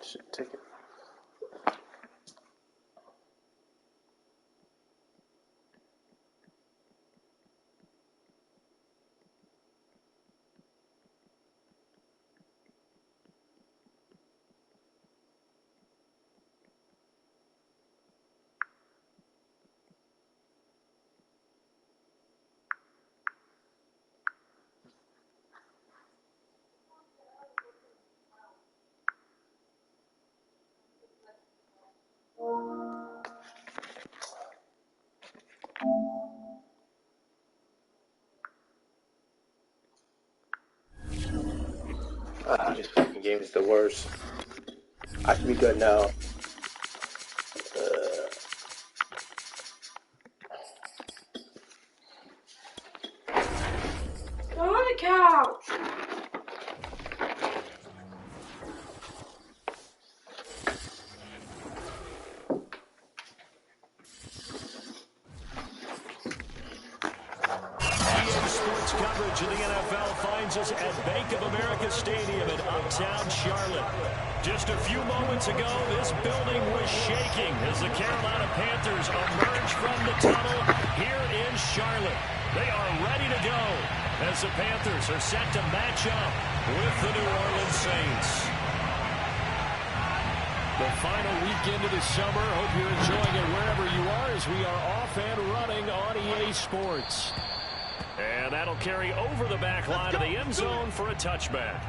Should take it. This fucking game is the worst. I should be good now. On the couch. Sports coverage of the NFL finds us at Bank of America Stadium in uptown Charlotte. Just a few moments ago, this building was shaking as the Carolina Panthers emerged from the tunnel here in Charlotte. They are ready to go as the Panthers are set to match up with the New Orleans Saints. The final weekend of the summer. Hope you're enjoying it wherever you are as we are off and running on EA Sports. And that'll carry over the back line of the end zone for a touchback.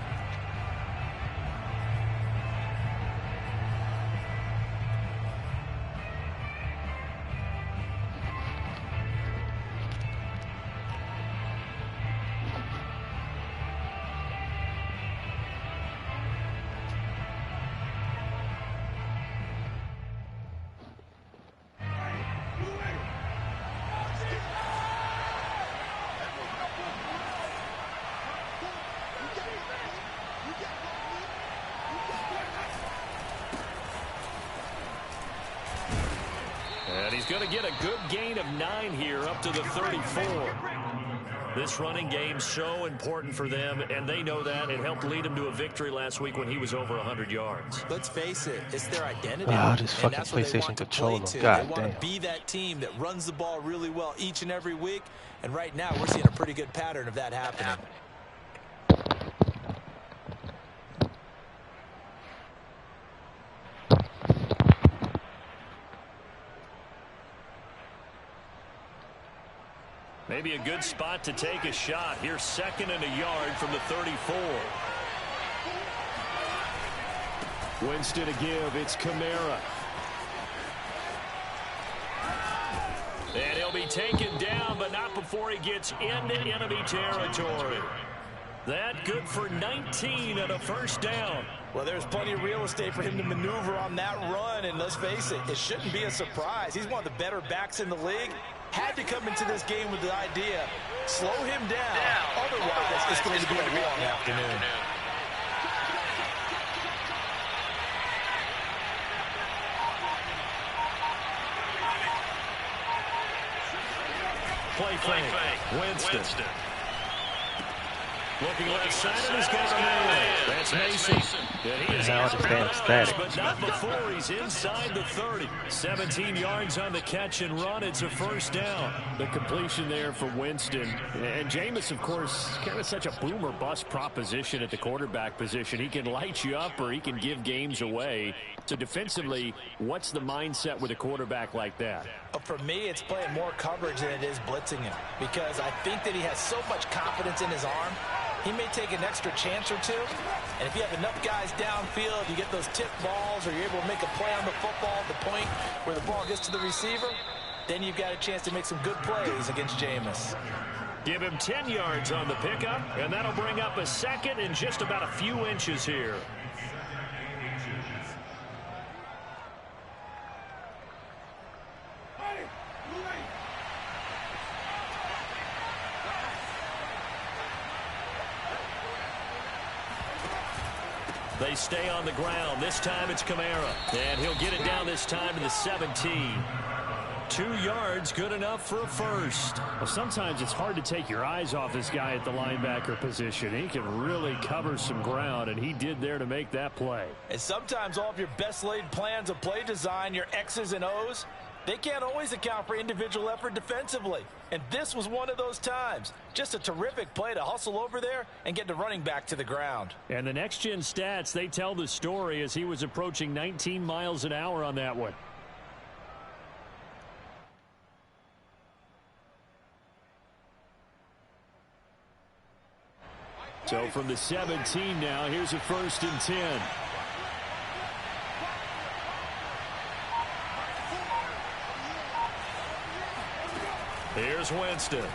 He's going to get a good gain of 9 here up to the 34. This running game so important for them, and they know that. It helped lead him to a victory last week when he was over 100 yards. Let's face it, it's their identity. This fucking PlayStation controller. God damn. They want to be that team that runs the ball really well each and every week, and right now we're seeing a pretty good pattern of that happening. Maybe a good spot to take a shot. Here's 2nd and a yard from the 34. Winston to give. It's Kamara. And he'll be taken down, but not before he gets into enemy territory. That good for 19 and a first down. Well, there's plenty of real estate for him to maneuver on that run, and let's face it, it shouldn't be a surprise. He's one of the better backs in the league. Had to come into this game with the idea, slow him down. Otherwise, it's going to be a long afternoon. Play fake. Winston. Looking left side, and he's got a man. That's Mason. And he is out of bounds, but not before he's inside the 30. 17 yards on the catch and run. It's a first down. The completion there for Winston. And Jameis, of course, kind of such a boom or bust proposition at the quarterback position. He can light you up or he can give games away. So defensively, what's the mindset with a quarterback like that? For me, it's playing more coverage than it is blitzing him, because I think that he has so much confidence in his arm. He may take an extra chance or two, and if you have enough guys downfield, you get those tip balls, or you're able to make a play on the football at the point where the ball gets to the receiver, then you've got a chance to make some good plays against Jameis. Give him 10 yards on the pickup, and that'll bring up a second and just about a few inches here. They stay on the ground. This time it's Kamara. And he'll get it down this time to the 17. 2 yards, good enough for a first. Well, sometimes it's hard to take your eyes off this guy at the linebacker position. He can really cover some ground, and he did there to make that play. And sometimes all of your best laid plans of play design, your X's and O's, they can't always account for individual effort defensively. And this was one of those times. Just a terrific play to hustle over there and get the running back to the ground. And the next-gen stats, they tell the story as he was approaching 19 miles an hour on that one. So from the 17 now, here's a 1st and 10. Here's Winston. And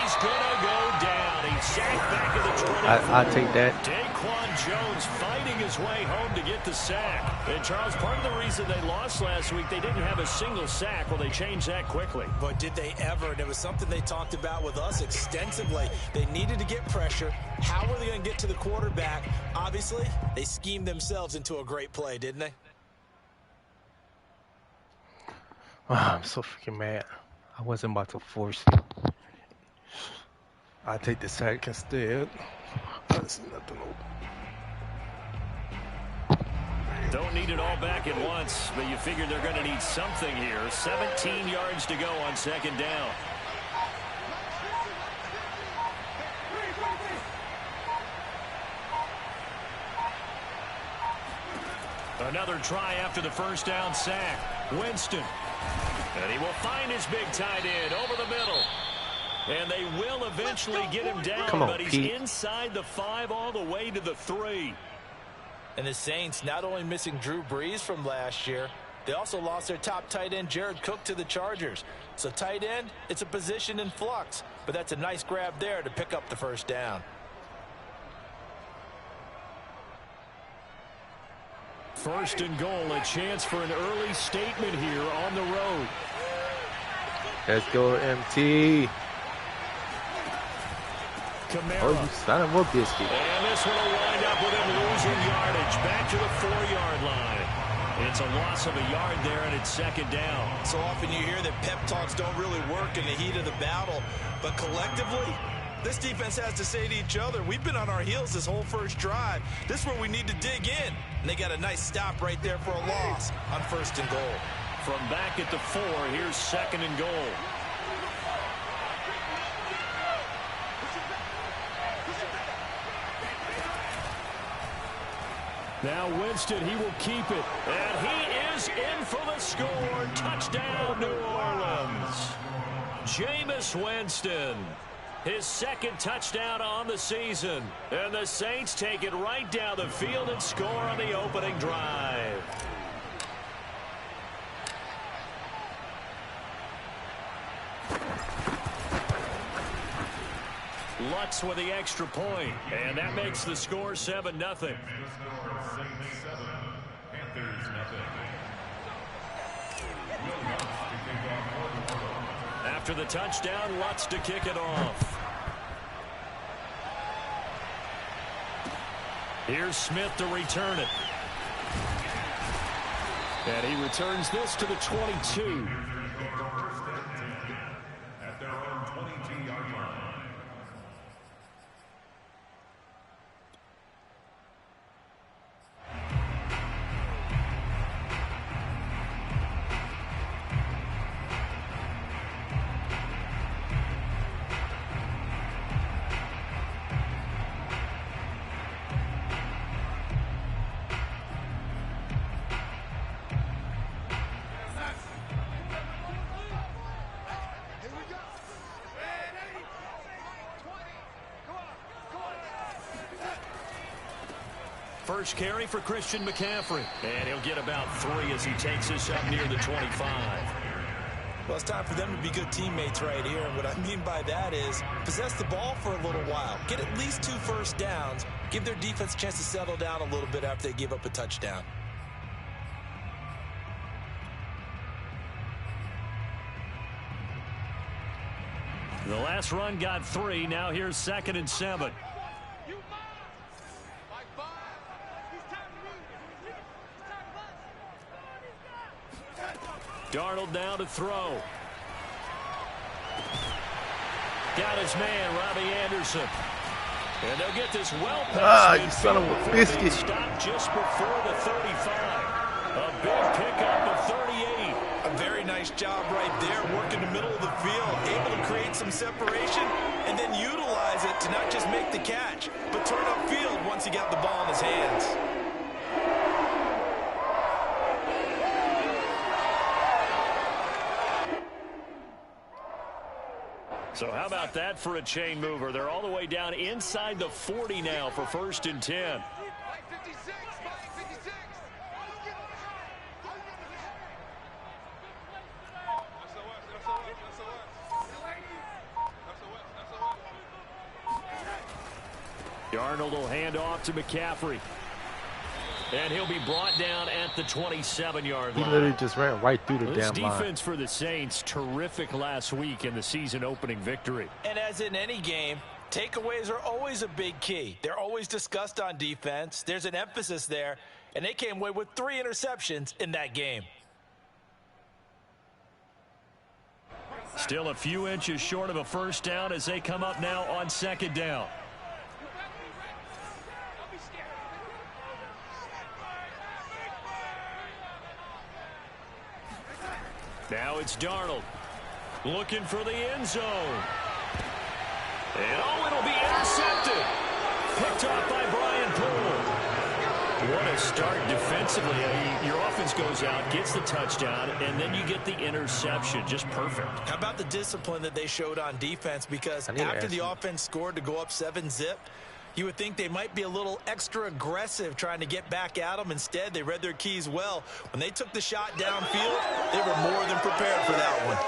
he's going to go down. He's sacked back at the 24. I'll take that. Daquan Jones fighting his way home to get the sack. And, Charles, part of the reason they lost last week, they didn't have a single sack. Well, they changed that quickly. But did they ever? And it was something they talked about with us extensively. They needed to get pressure. How were they going to get to the quarterback? Obviously, they schemed themselves into a great play, didn't they? Oh, I'm so freaking mad. I wasn't about to force it. I take the sack instead. That's nothing open. Don't need it all back at once, but you figure they're going to need something here. 17 yards to go on 2nd down. Another try after the 1st down sack. Winston. And he will find his big tight end over the middle. And they will eventually get him down, but he's inside the 5 all the way to the 3. And the Saints not only missing Drew Brees from last year, they also lost their top tight end, Jared Cook, to the Chargers. So tight end, it's a position in flux, but that's a nice grab there to pick up the 1st down. 1st and goal, a chance for an early statement here on the road. Let's go, MT. Kamara. Oh, you son of a biscuit. And this one will wind up with him losing yardage back to the 4-yard line. It's a loss of a yard there, and it's 2nd down. So often you hear that pep talks don't really work in the heat of the battle, but collectively, this defense has to say to each other, we've been on our heels this whole first drive. This is where we need to dig in. And they got a nice stop right there for a loss on 1st and goal. From back at the 4, here's 2nd and goal. Now Winston, he will keep it. And he is in for the score. Touchdown, New Orleans. Jameis Winston. His 2nd touchdown on the season. And the Saints take it right down the field and score on the opening drive. Lutz with the extra point, and that makes the score 7-0. After the touchdown, Lutz to kick it off. Here's Smith to return it. And he returns this to the 22. first carry for Christian McCaffrey. And he'll get about 3 as he takes this up near the 25. Well, it's time for them to be good teammates right here. And what I mean by that is possess the ball for a little while. Get at least 2 first downs. Give their defense a chance to settle down a little bit after they give up a touchdown. The last run got 3. Now here's 2nd and 7. Darnold now to throw. Got his man, Robbie Anderson. And they'll get this well past you son of a biscuit. Stopped just before the 35. A big pickup of 38. A very nice job right there, working the middle of the field, able to create some separation, and then utilize it to not just make the catch, but turn upfield once he got the ball in his hands. So how about that for a chain mover? They're all the way down inside the 40 now for 1st and 10. Darnold will hand off to McCaffrey. And he'll be brought down at the 27-yard line. He literally just ran right through the damn line. This defense for the Saints, terrific last week in the season-opening victory. And as in any game, takeaways are always a big key. They're always discussed on defense. There's an emphasis there, and they came away with 3 interceptions in that game. Still a few inches short of a first down as they come up now on 2nd down. Now it's Darnold looking for the end zone. And it'll be intercepted. Picked off by Brian Poole. What a start defensively. I mean, your offense goes out, gets the touchdown, and then you get the interception. Just perfect. How about the discipline that they showed on defense? Because after the offense scored to go up 7-zip, you would think they might be a little extra aggressive trying to get back at them. Instead, they read their keys well. When they took the shot downfield, they were more than prepared for that one.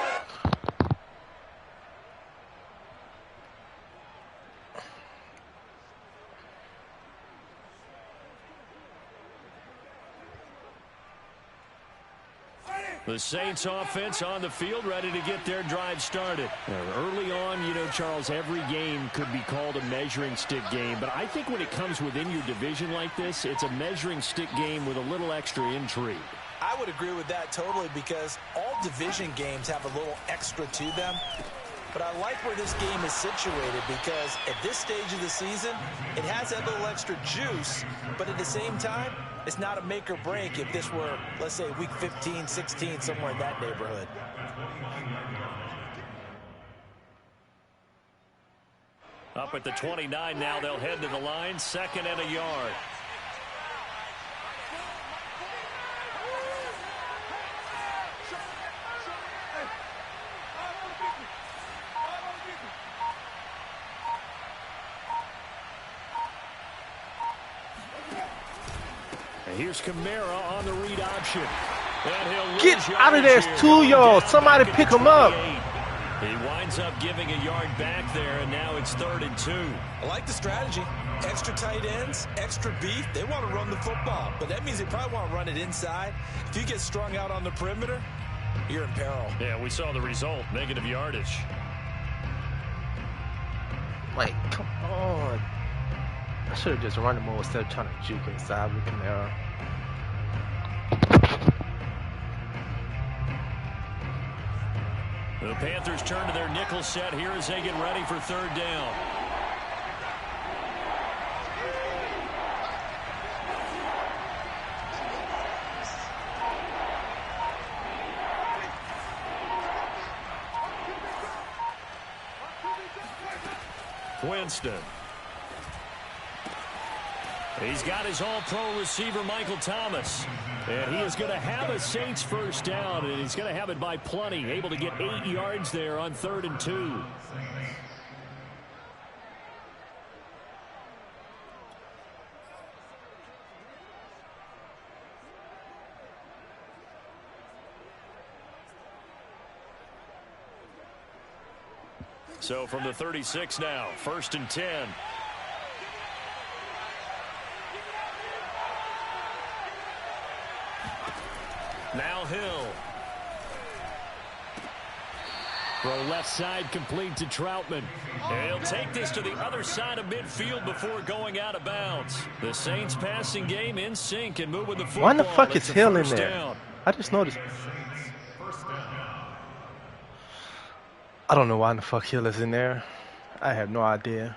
The Saints offense on the field, ready to get their drive started. Early on, you know, Charles, every game could be called a measuring stick game. But I think when it comes within your division like this, it's a measuring stick game with a little extra intrigue. I would agree with that totally, because all division games have a little extra to them. But I like where this game is situated, because at this stage of the season, it has that little extra juice, but at the same time, it's not a make or break if this were, let's say, week 15, 16, somewhere in that neighborhood. Up at the 29 now, they'll head to the line, 2nd and a yard. Here's Kamara on the read option. And he'll get out of there. It's 2 yards. Somebody pick him up. He winds up giving a yard back there, and now it's 3rd and 2. I like the strategy. Extra tight ends, extra beef. They want to run the football, but that means they probably want to run it inside. If you get strung out on the perimeter, you're in peril. Yeah, we saw the result, negative yardage. Like, come on. I should have just run him more instead of trying to juke inside with Kamara. The Panthers turn to their nickel set here as they get ready for 3rd down. Winston. He's got his all-pro receiver, Michael Thomas. And he is going to have a Saints first down, and he's going to have it by plenty. Able to get 8 yards there on 3rd and 2. So from the 36 now, 1st and 10. Now Hill. Throw left side complete to Troutman. And he'll take this to the other side of midfield before going out of bounds. The Saints passing game in sync and moving the football. Why in the fuck is Hill in there? Down. I just noticed. I don't know why in the fuck Hill is in there. I have no idea.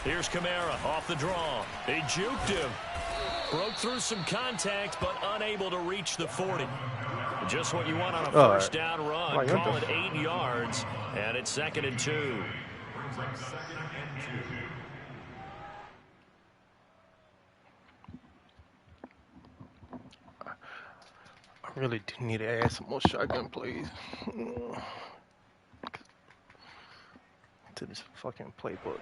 Here's Kamara off the draw. They juked him. Broke through some contact, but unable to reach the 40. Just what you want on a first down run. Call it 8 yards, and it's 2nd and 2. I really do need to add some more shotgun plays to this fucking playbook.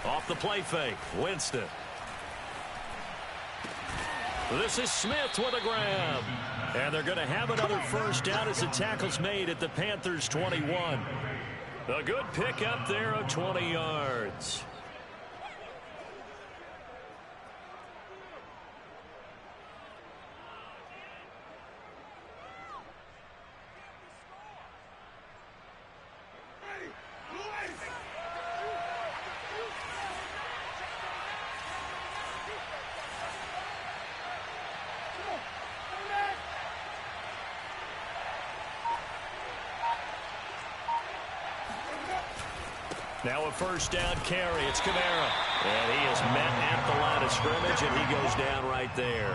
Off the play fake, Winston. This is Smith with a grab. And they're going to have another first down as the tackle's made at the Panthers' 21. A good pickup there of 20 yards. Now a first down carry. It's Kamara. And he is met at the line of scrimmage, and he goes down right there.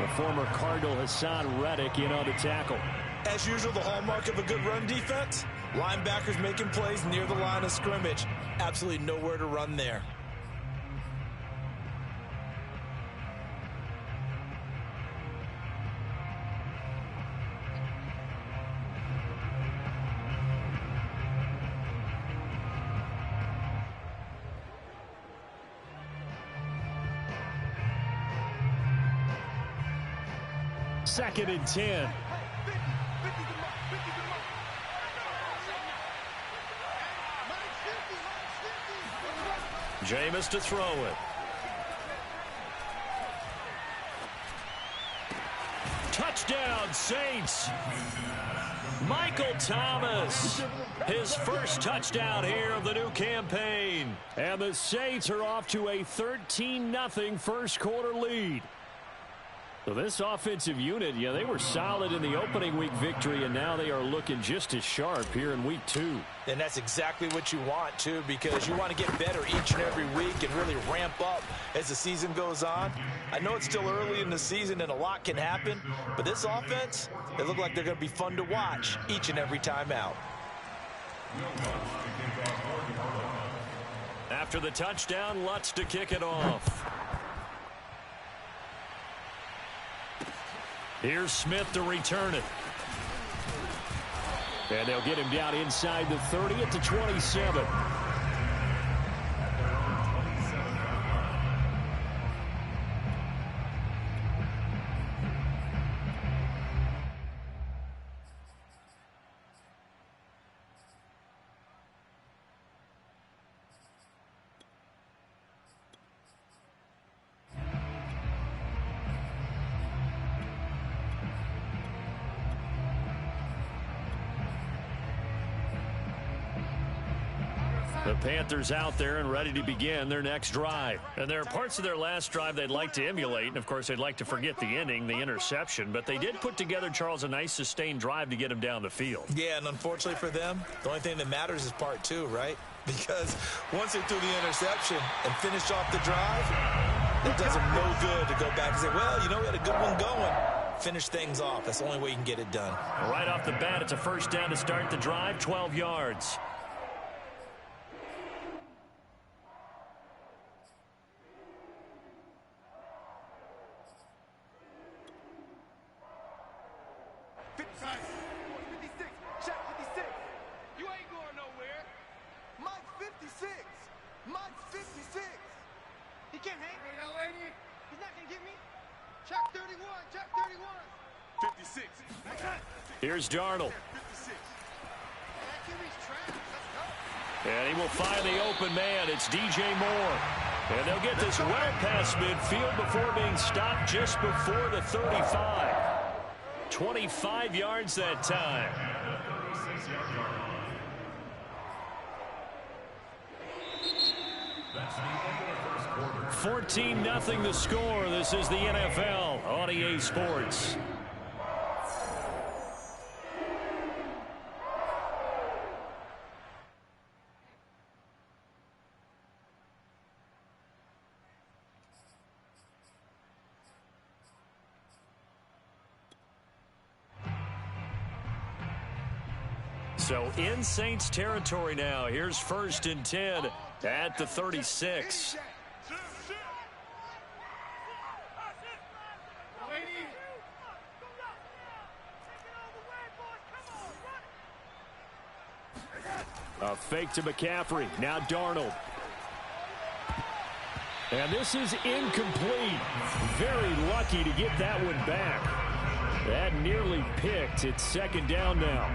The former Cardinal Hassan Reddick in on the tackle. As usual, the hallmark of a good run defense, linebackers making plays near the line of scrimmage. Absolutely nowhere to run there. Second and 10. Jameis to throw it. Touchdown, Saints. Michael Thomas. His first touchdown here of the new campaign. And the Saints are off to a 13-0 first quarter lead. So this offensive unit, yeah, they were solid in the opening week victory, and now they are looking just as sharp here in week 2. And that's exactly what you want, too, because you want to get better each and every week and really ramp up as the season goes on. I know it's still early in the season and a lot can happen, but this offense, they look like they're going to be fun to watch each and every time out. After the touchdown, Lutz to kick it off. Here's Smith to return it. And they'll get him down inside the 30 at the 27. The Panthers out there and ready to begin their next drive. And there are parts of their last drive they'd like to emulate. And, of course, they'd like to forget the inning, the interception. But they did put together, Charles, a nice sustained drive to get him down the field. Yeah, and unfortunately for them, the only thing that matters is part 2, right? Because once they threw the interception and finished off the drive, it does them no good to go back and say, well, you know, we had a good one going. finish things off. That's the only way you can get it done. Right off the bat, it's a first down to start the drive, 12 yards. Here's Darnold. And he will find the open man. It's DJ Moore. And they'll get this well past midfield before being stopped just before the 35. 25 yards that time. That's 14-0 the score. This is the NFL on EA Sports. So in Saints territory now. Here's 1st and 10 at the 36. A fake to McCaffrey. Now Darnold. And this is incomplete. Very lucky to get that one back. That nearly picked. It's 2nd down now.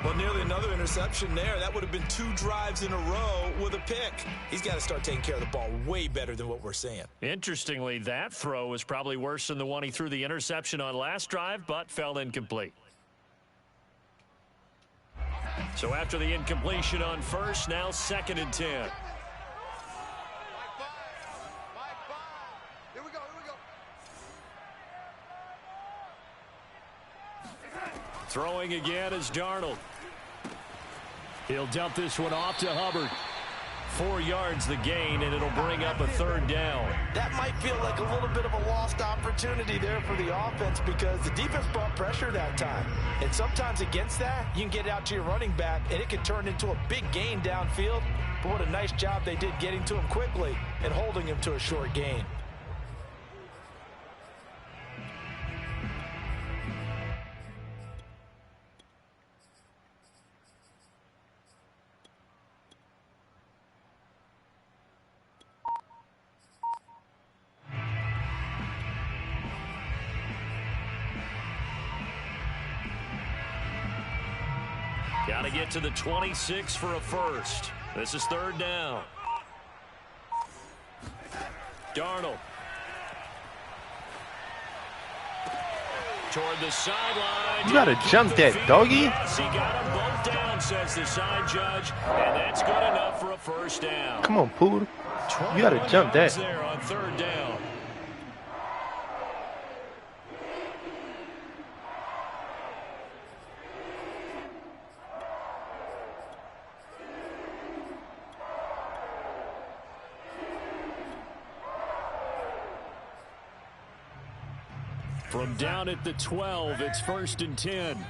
Well, nearly another interception there. That would have been 2 drives in a row with a pick. He's got to start taking care of the ball way better than what we're seeing. Interestingly, that throw was probably worse than the one he threw the interception on last drive, but fell incomplete. So after the incompletion on 1st, now 2nd and 10. Throwing again is Darnold. He'll dump this one off to Hubbard. 4 yards the gain, and it'll bring up a 3rd down. That might feel like a little bit of a lost opportunity there for the offense because the defense brought pressure that time. And sometimes against that, you can get out to your running back, and it can turn into a big gain downfield. But what a nice job they did getting to him quickly and holding him to a short gain. Got to get to the 26 for a first. This is 3rd down. Darnold. Toward the sideline. You got to jump that, doggy. Yes, he got them both down, says the side judge. And that's good enough for a first down. Come on, Poodle. You got to jump that. There on 3rd down. From down at the 12, it's 1st and 10.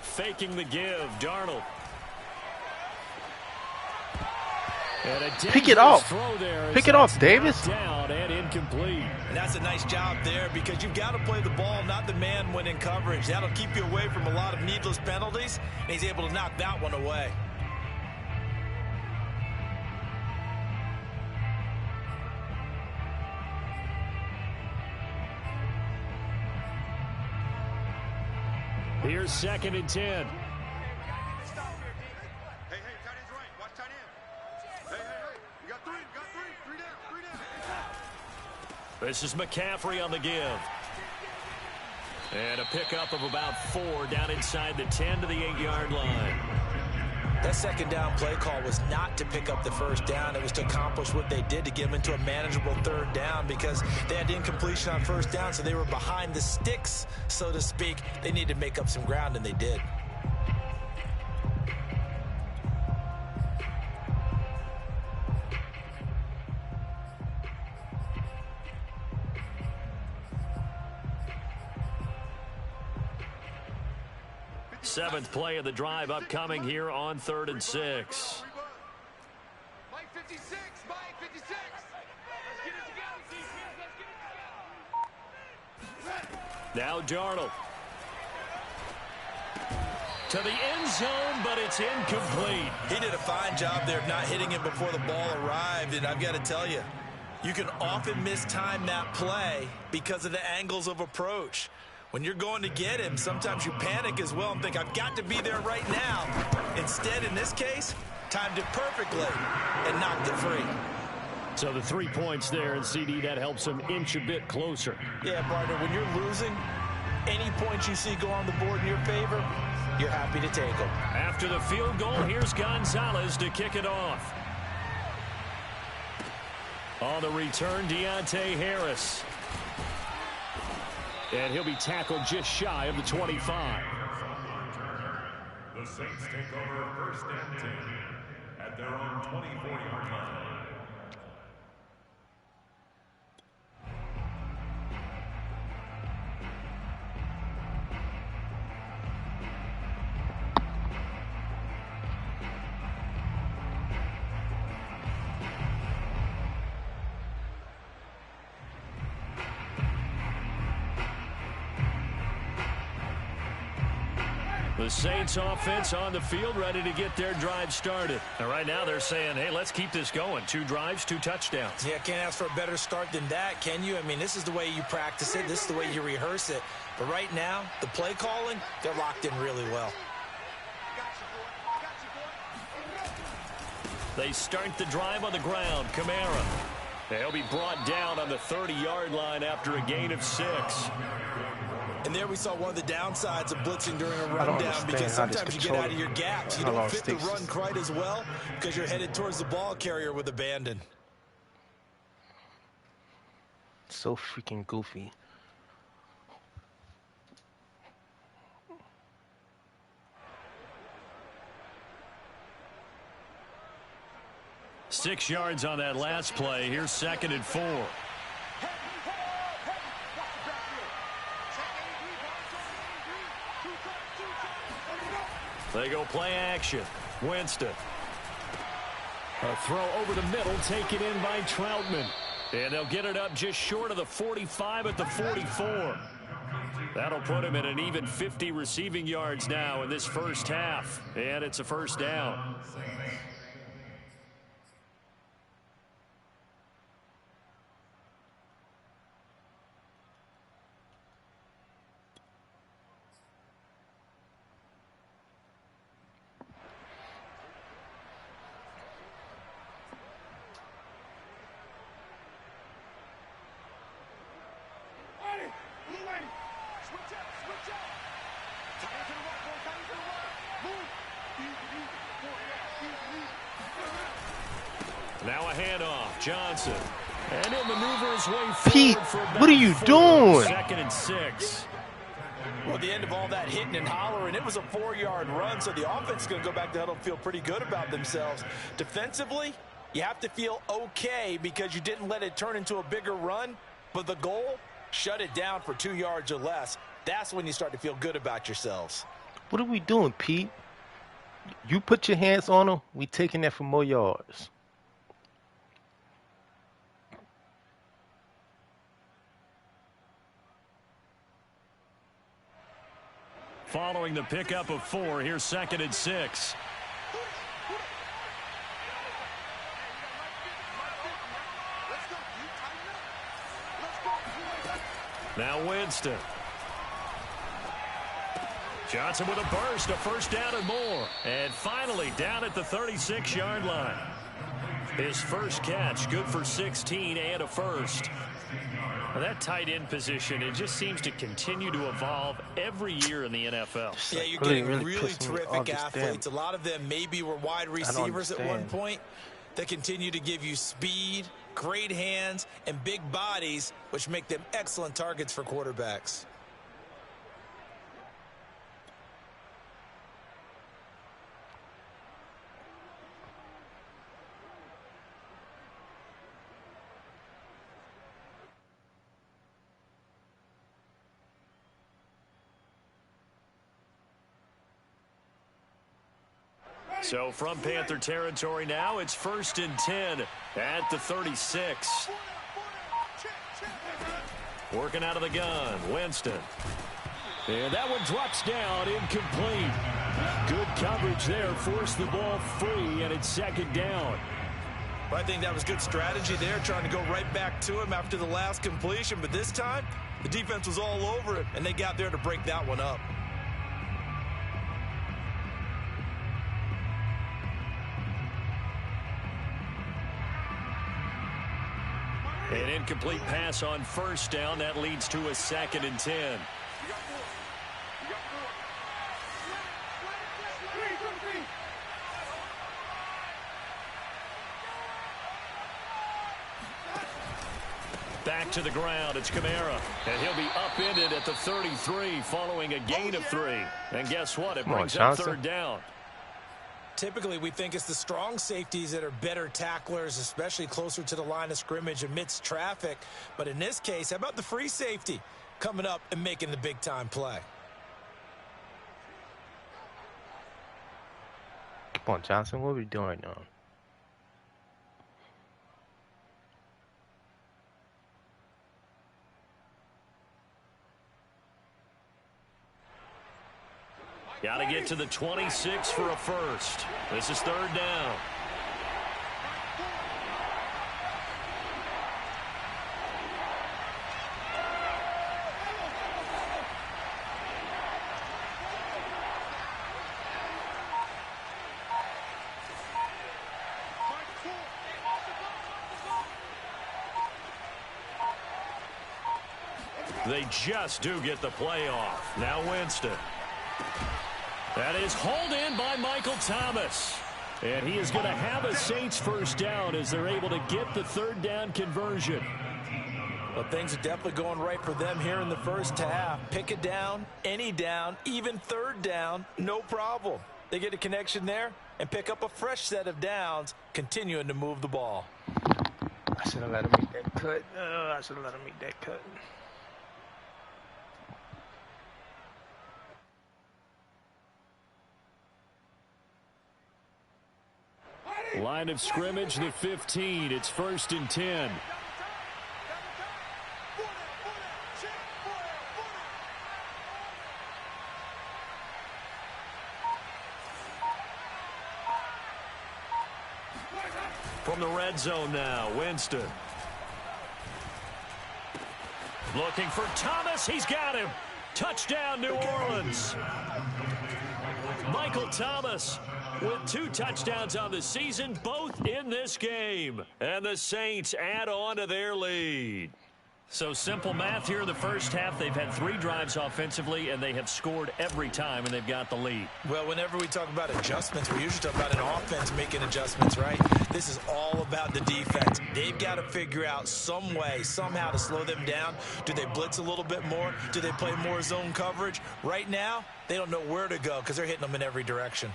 Faking the give, Darnold. Pick it off. Pick it off, Davis. Down and incomplete. And that's a nice job there because you've got to play the ball, not the man when in coverage. That'll keep you away from a lot of needless penalties, and he's able to knock that one away. Here's 2nd and 10. Hey, tight end's right. Watch tight end. Hey. You got 3. Three down. This is McCaffrey on the give. And a pickup of about 4 down inside the 10 to the 8-yard line. That 2nd down play call was not to pick up the 1st down. It was to accomplish what they did to get them into a manageable 3rd down because they had incompletion on 1st down, so they were behind the sticks, so to speak. They needed to make up some ground, and they did. 7th play of the drive upcoming here on 3rd and 6. Mike 56, Mike 56. Let's get it together, defense. Now Darnold. To the end zone, but it's incomplete. He did a fine job there of not hitting him before the ball arrived, and I've got to tell you, you can often mistime that play because of the angles of approach. When you're going to get him, sometimes you panic as well and think, I've got to be there right now. Instead, in this case, timed it perfectly and knocked it free. So the 3 points there, and CD, that helps him inch a bit closer. Yeah, partner, when you're losing, any points you see go on the board in your favor, you're happy to take them. After the field goal, here's Gonzalez to kick it off. On the return, Deontay Harris. And he'll be tackled just shy of the 25. The Saints take over 1st and 10 at their own 24-yard line. The Saints offense on the field, ready to get their drive started. And right now they're saying, hey, let's keep this going. 2 drives, 2 touchdowns. Yeah, can't ask for a better start than that, can you? I mean, this is the way you practice it. This is the way you rehearse it. But right now, the play calling, they're locked in really well. They start the drive on the ground. Kamara. They'll be brought down on the 30-yard line after a gain of 6. And there we saw one of the downsides of blitzing during a rundown, because sometimes you get out of your gaps. You don't fit the run quite as well because you're headed towards the ball carrier with abandon. So freaking goofy. Six yards on that last play. Here's 2nd and 4. They go play action. Winston. A throw over the middle, taken in by Troutman. And they'll get it up just short of the 45 at the 44. That'll put him at an even 50 receiving yards now in this first half. And it's a first down. Now a handoff. Johnson. And he'll maneuver his way forward. Pete, for what are you doing? 2nd and 6. Well, at the end of all that hitting and hollering, it was a 4-yard run, so the offense is going to go back to huddle and feel pretty good about themselves. Defensively, you have to feel okay because you didn't let it turn into a bigger run, but the goal, shut it down for 2 yards or less. That's when you start to feel good about yourselves. What are we doing, Pete? You put your hands on him, we taking that for more yards. Following the pickup of 4, here's 2nd and 6. Now Winston. Johnson with a burst, a first down and more. And finally down at the 36-yard line. His first catch, good for 16 and a first. Well, that tight end position, it just seems to continue to evolve every year in the NFL. Yeah, you're getting really terrific athletes. A lot of them maybe were wide receivers at one point that continue to give you speed, great hands, and big bodies, which make them excellent targets for quarterbacks. So from Panther territory now, it's 1st and 10 at the 36. Working out of the gun, Winston. And that one drops down, incomplete. Good coverage there, forced the ball free, and it's 2nd down. I think that was good strategy there, trying to go right back to him after the last completion. But this time, the defense was all over it, and they got there to break that one up. An incomplete pass on 1st down. That leads to a 2nd and 10. Back to the ground. It's Kamara. And he'll be upended at the 33 following a gain of 3. And guess what? It brings up 3rd down. Typically, we think it's the strong safeties that are better tacklers, especially closer to the line of scrimmage amidst traffic. But in this case, how about the free safety coming up and making the big-time play? Come on, Johnson. What are we doing right now? Got to get to the 26 for a first. This is 3rd down. They just do get the play off. Now Winston. That is hauled in by Michael Thomas. And he is going to have a Saints 1st down as they're able to get the 3rd down conversion. Well, things are definitely going right for them here in the first half. Pick a down, any down, even 3rd down, no problem. They get a connection there and pick up a fresh set of downs, continuing to move the ball. I should have let him make that cut. I should have let him make that cut. Line of scrimmage, the 15. It's 1st and 10. From the red zone now, Winston. Looking for Thomas. He's got him. Touchdown, New Orleans. Michael Thomas with 2 touchdowns on the season, both in this game. And the Saints add on to their lead. So simple math here in the first half. They've had 3 drives offensively, and they have scored every time, and they've got the lead. Well, whenever we talk about adjustments, we usually talk about an offense making adjustments, right? This is all about the defense. They've got to figure out some way, somehow to slow them down. Do they blitz a little bit more? Do they play more zone coverage? Right now, they don't know where to go because they're hitting them in every direction.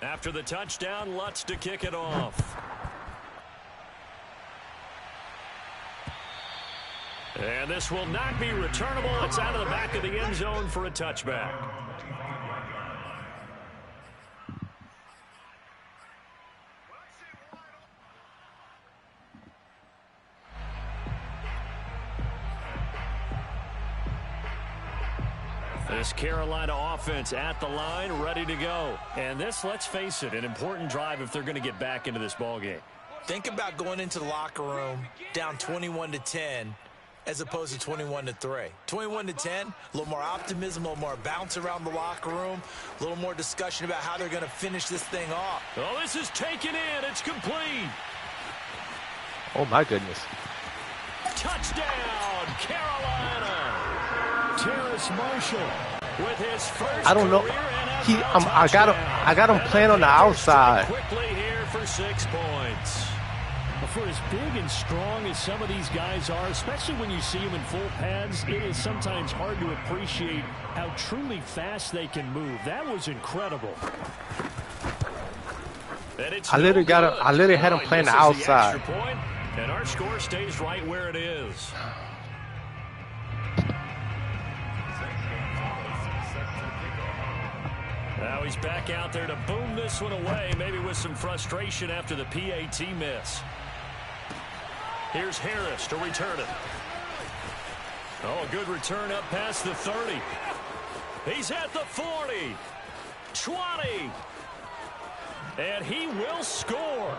After the touchdown, Lutz to kick it off. And this will not be returnable. It's out of the back of the end zone for a touchback. This Carolina offense at the line, ready to go. And this, let's face it, an important drive if they're going to get back into this ballgame. Think about going into the locker room down 21-10 as opposed to 21-3. 21-10, a little more optimism, a little more bounce around the locker room, a little more discussion about how they're going to finish this thing off. Oh, this is taken in. It's complete. Oh, my goodness. Touchdown, Carolina. Terrace Marshall with his first I don't know. I got him playing on the outside. Quickly here for 6 points. For as big and strong as some of these guys are, especially when you see them in full pads, it is sometimes hard to appreciate how truly fast they can move. That was incredible. I literally had him playing the outside. And our score stays right where it is. Now he's back out there to boom this one away, maybe with some frustration after the PAT miss. Here's Harris to return it. Oh, good return up past the 30. He's at the 40. 20. And he will score.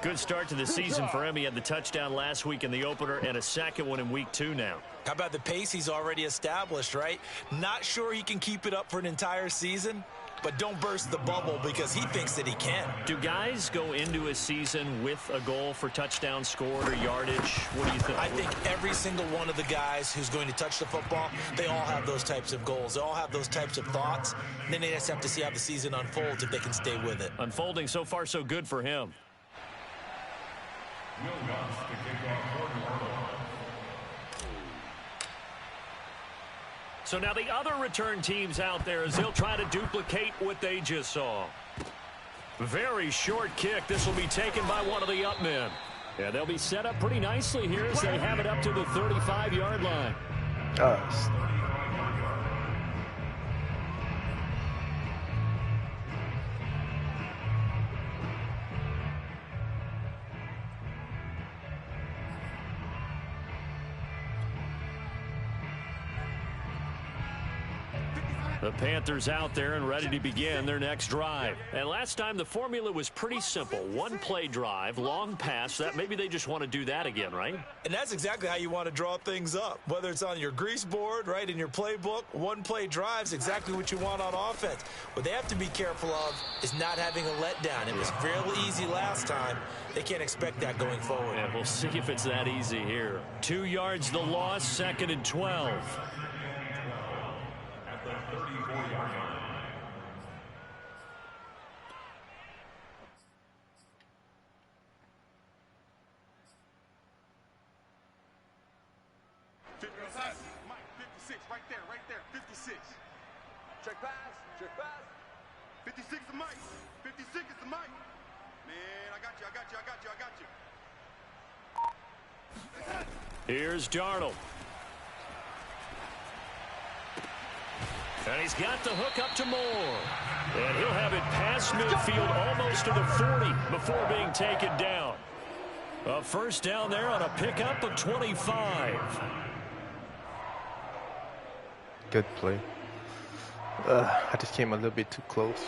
Good start to the season for him. He had the touchdown last week in the opener and a second one in week 2 now. How about the pace he's already established, right? Not sure he can keep it up for an entire season, but don't burst the bubble because he thinks that he can. Do guys go into a season with a goal for touchdown scored or yardage? What do you think? I think every single one of the guys who's going to touch the football, they all have those types of goals. They all have those types of thoughts. And then they just have to see how the season unfolds if they can stay with it. Unfolding so far so good for him. Williams to kick off for New Orleans. So now the other return teams out there as they'll try to duplicate what they just saw. Very short kick. This will be taken by one of the up men. Yeah, they'll be set up pretty nicely here as they have it up to the 35-yard line. The Panthers out there and ready to begin their next drive. And last time the formula was pretty simple. One play drive, long pass. That maybe they just want to do that again, right? And that's exactly how you want to draw things up. Whether it's on your grease board, right, in your playbook, one play drives exactly what you want on offense. What they have to be careful of is not having a letdown. It was fairly easy last time. They can't expect that going forward. Yeah, we'll see if it's that easy here. 2 yards the loss, 2nd and 12. 56, right there, 56. Check pass. 56 is Mike. 56 is the Mike. Man, I got you. Here's Darnold. And he's got the hook up to Moore. And he'll have it past midfield almost to the 40 before being taken down. A first down there on a pickup of 25. Good play. I just came a little bit too close.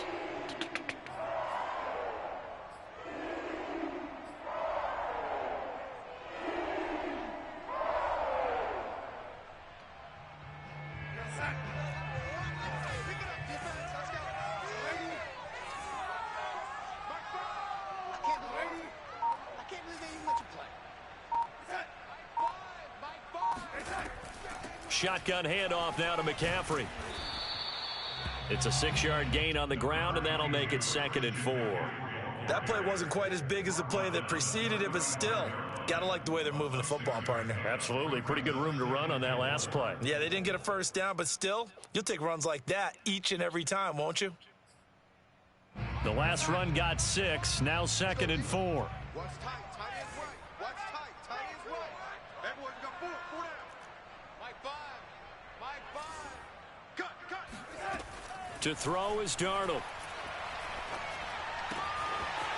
Shotgun handoff now to McCaffrey. It's a 6-yard gain on the ground, and that'll make it 2nd and 4. That play wasn't quite as big as the play that preceded it, but still, got to like the way they're moving the football, partner. Absolutely. Pretty good room to run on that last play. Yeah, they didn't get a first down, but still, you'll take runs like that each and every time, won't you? The last run got 6, now 2nd and 4. Watch tight, tight ends right. Watch tight, tight ends right. That boy got 4 down. Mike 5. Cut. To throw is Darnold.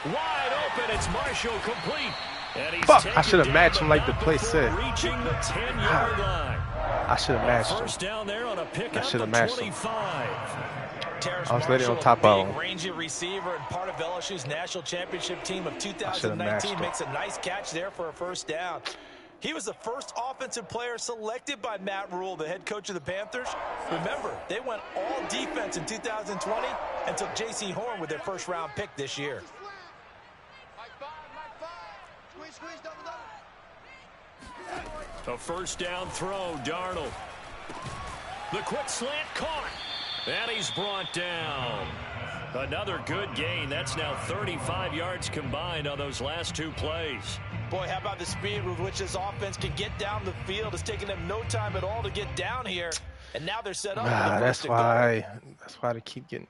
Wide open, it's Marshall complete. And he's I should have matched him like the play said. Reaching the 10-yard line. I should have matched him. First down there on a pickup I should have of matched 25. Terrace I was letting Marshall, on top being of him. rangy receiver and part of LSU's national championship team of 2019 makes a nice catch there for a first down. He was the first offensive player selected by Matt Rule, the head coach of the Panthers. Remember, they went all defense in 2020 and took J.C. Horn with their first-round pick this year. A first down throw, Darnold. The quick slant caught. And he's brought down. Another good gain. That's now 35 yards combined on those last 2 plays. Boy, how about the speed with which this offense can get down the field? It's taken them no time at all to get down here. And now they're set up. That's why they keep getting.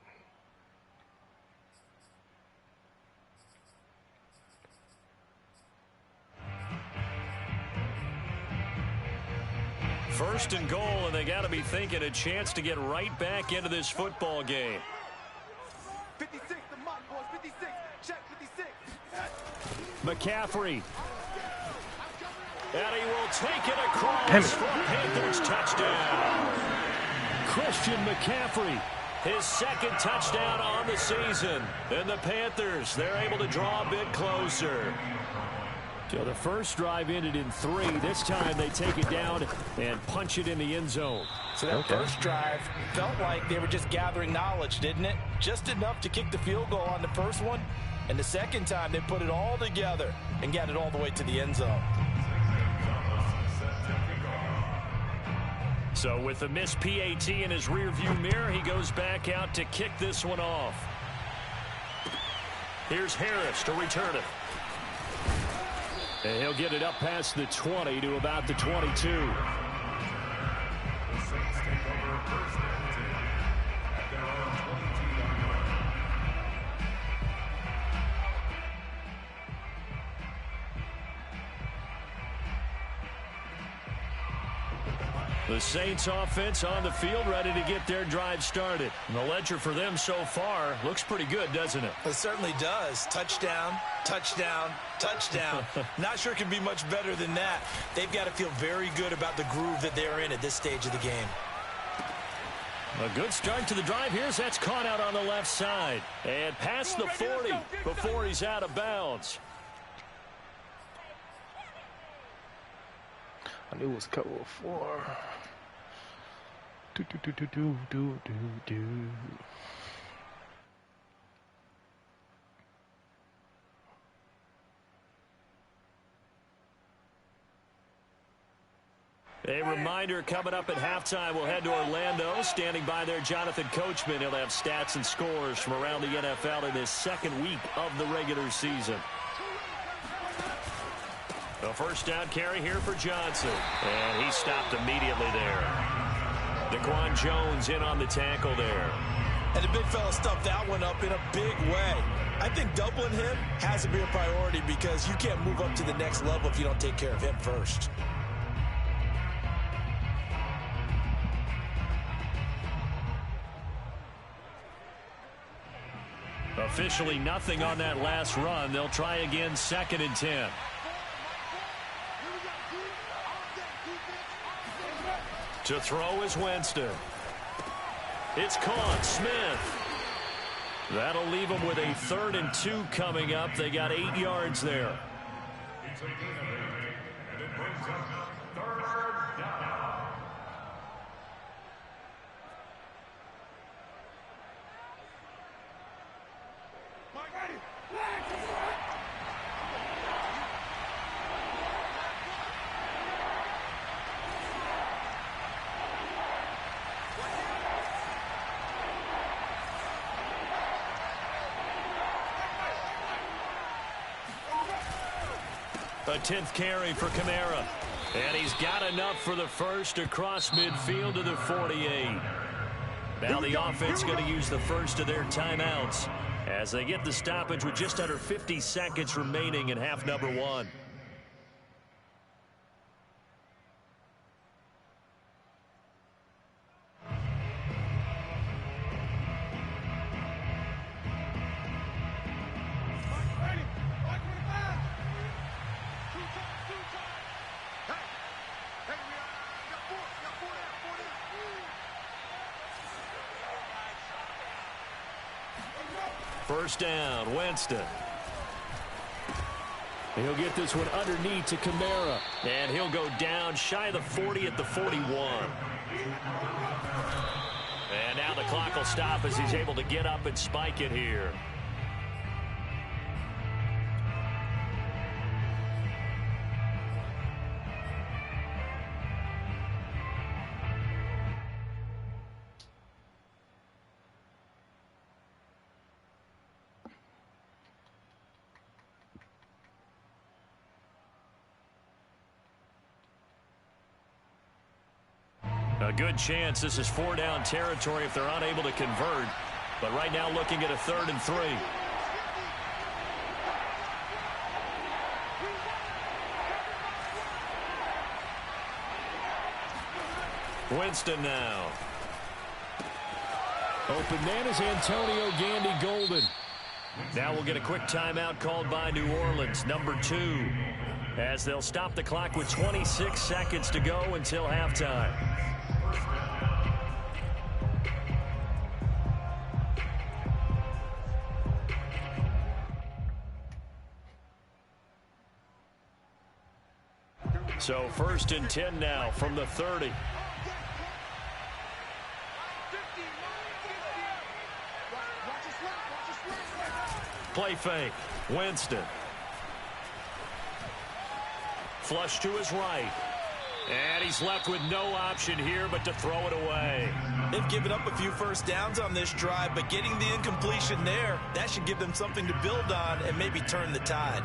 First and goal, and they got to be thinking a chance to get right back into this football game. 56, the mark, boys. 56. Check 56. McCaffrey. And he will take it across for a Panthers touchdown. Christian McCaffrey, his second touchdown on the season. And the Panthers, they're able to draw a bit closer. So the first drive ended in 3. This time they take it down and punch it in the end zone. So that first drive felt like they were just gathering knowledge, didn't it? Just enough to kick the field goal on the first one. And the second time they put it all together and got it all the way to the end zone. So with the missed PAT in his rearview mirror, he goes back out to kick this one off. Here's Harris to return it. And he'll get it up past the 20 to about the 22. The Saints take over first and 10 at their own 22-yard line. The Saints offense on the field, ready to get their drive started. And the ledger for them so far looks pretty good, doesn't it? It certainly does. Touchdown, touchdown, touchdown. Not sure it can be much better than that. They've got to feel very good about the groove that they're in at this stage of the game. A good start to the drive. Here's that's caught out on the left side. And past the 40 before he's out of bounds. I knew it was cover 4. Do. A reminder coming up at halftime, we'll head to Orlando. Standing by there, Jonathan Coachman. He'll have stats and scores from around the NFL in his second week of the regular season. A first down carry here for Johnson. And he stopped immediately there. Daquan Jones in on the tackle there. And the big fella stuffed that one up in a big way. I think doubling him has to be a priority because you can't move up to the next level if you don't take care of him first. Officially nothing on that last run. They'll try again, 2nd and 10. To throw is Winston. It's caught. Smith. That'll leave them with a 3rd and 2 coming up. They got 8 yards there. It's a gain of 8, and it brings up 3rd down. A 10th carry for Kamara. And he's got enough for the first across midfield to the 48. Now the offense going to use the first of their timeouts as they get the stoppage with just under 50 seconds remaining in half number 1. First down, Winston. He'll get this one underneath to Kamara. And he'll go down shy of the 40 at the 41. And now the clock will stop as he's able to get up and spike it here. A good chance this is 4-down territory if they're unable to convert. But right now looking at a 3rd and 3. Winston now. Open man is Antonio Gandy Golden. Now we'll get a quick timeout called by New Orleans, number 2, as they'll stop the clock with 26 seconds to go until halftime. So 1st and 10 now from the 30. Play fake. Winston. Flush to his right. And he's left with no option here but to throw it away. They've given up a few first downs on this drive, but getting the incompletion there, that should give them something to build on and maybe turn the tide.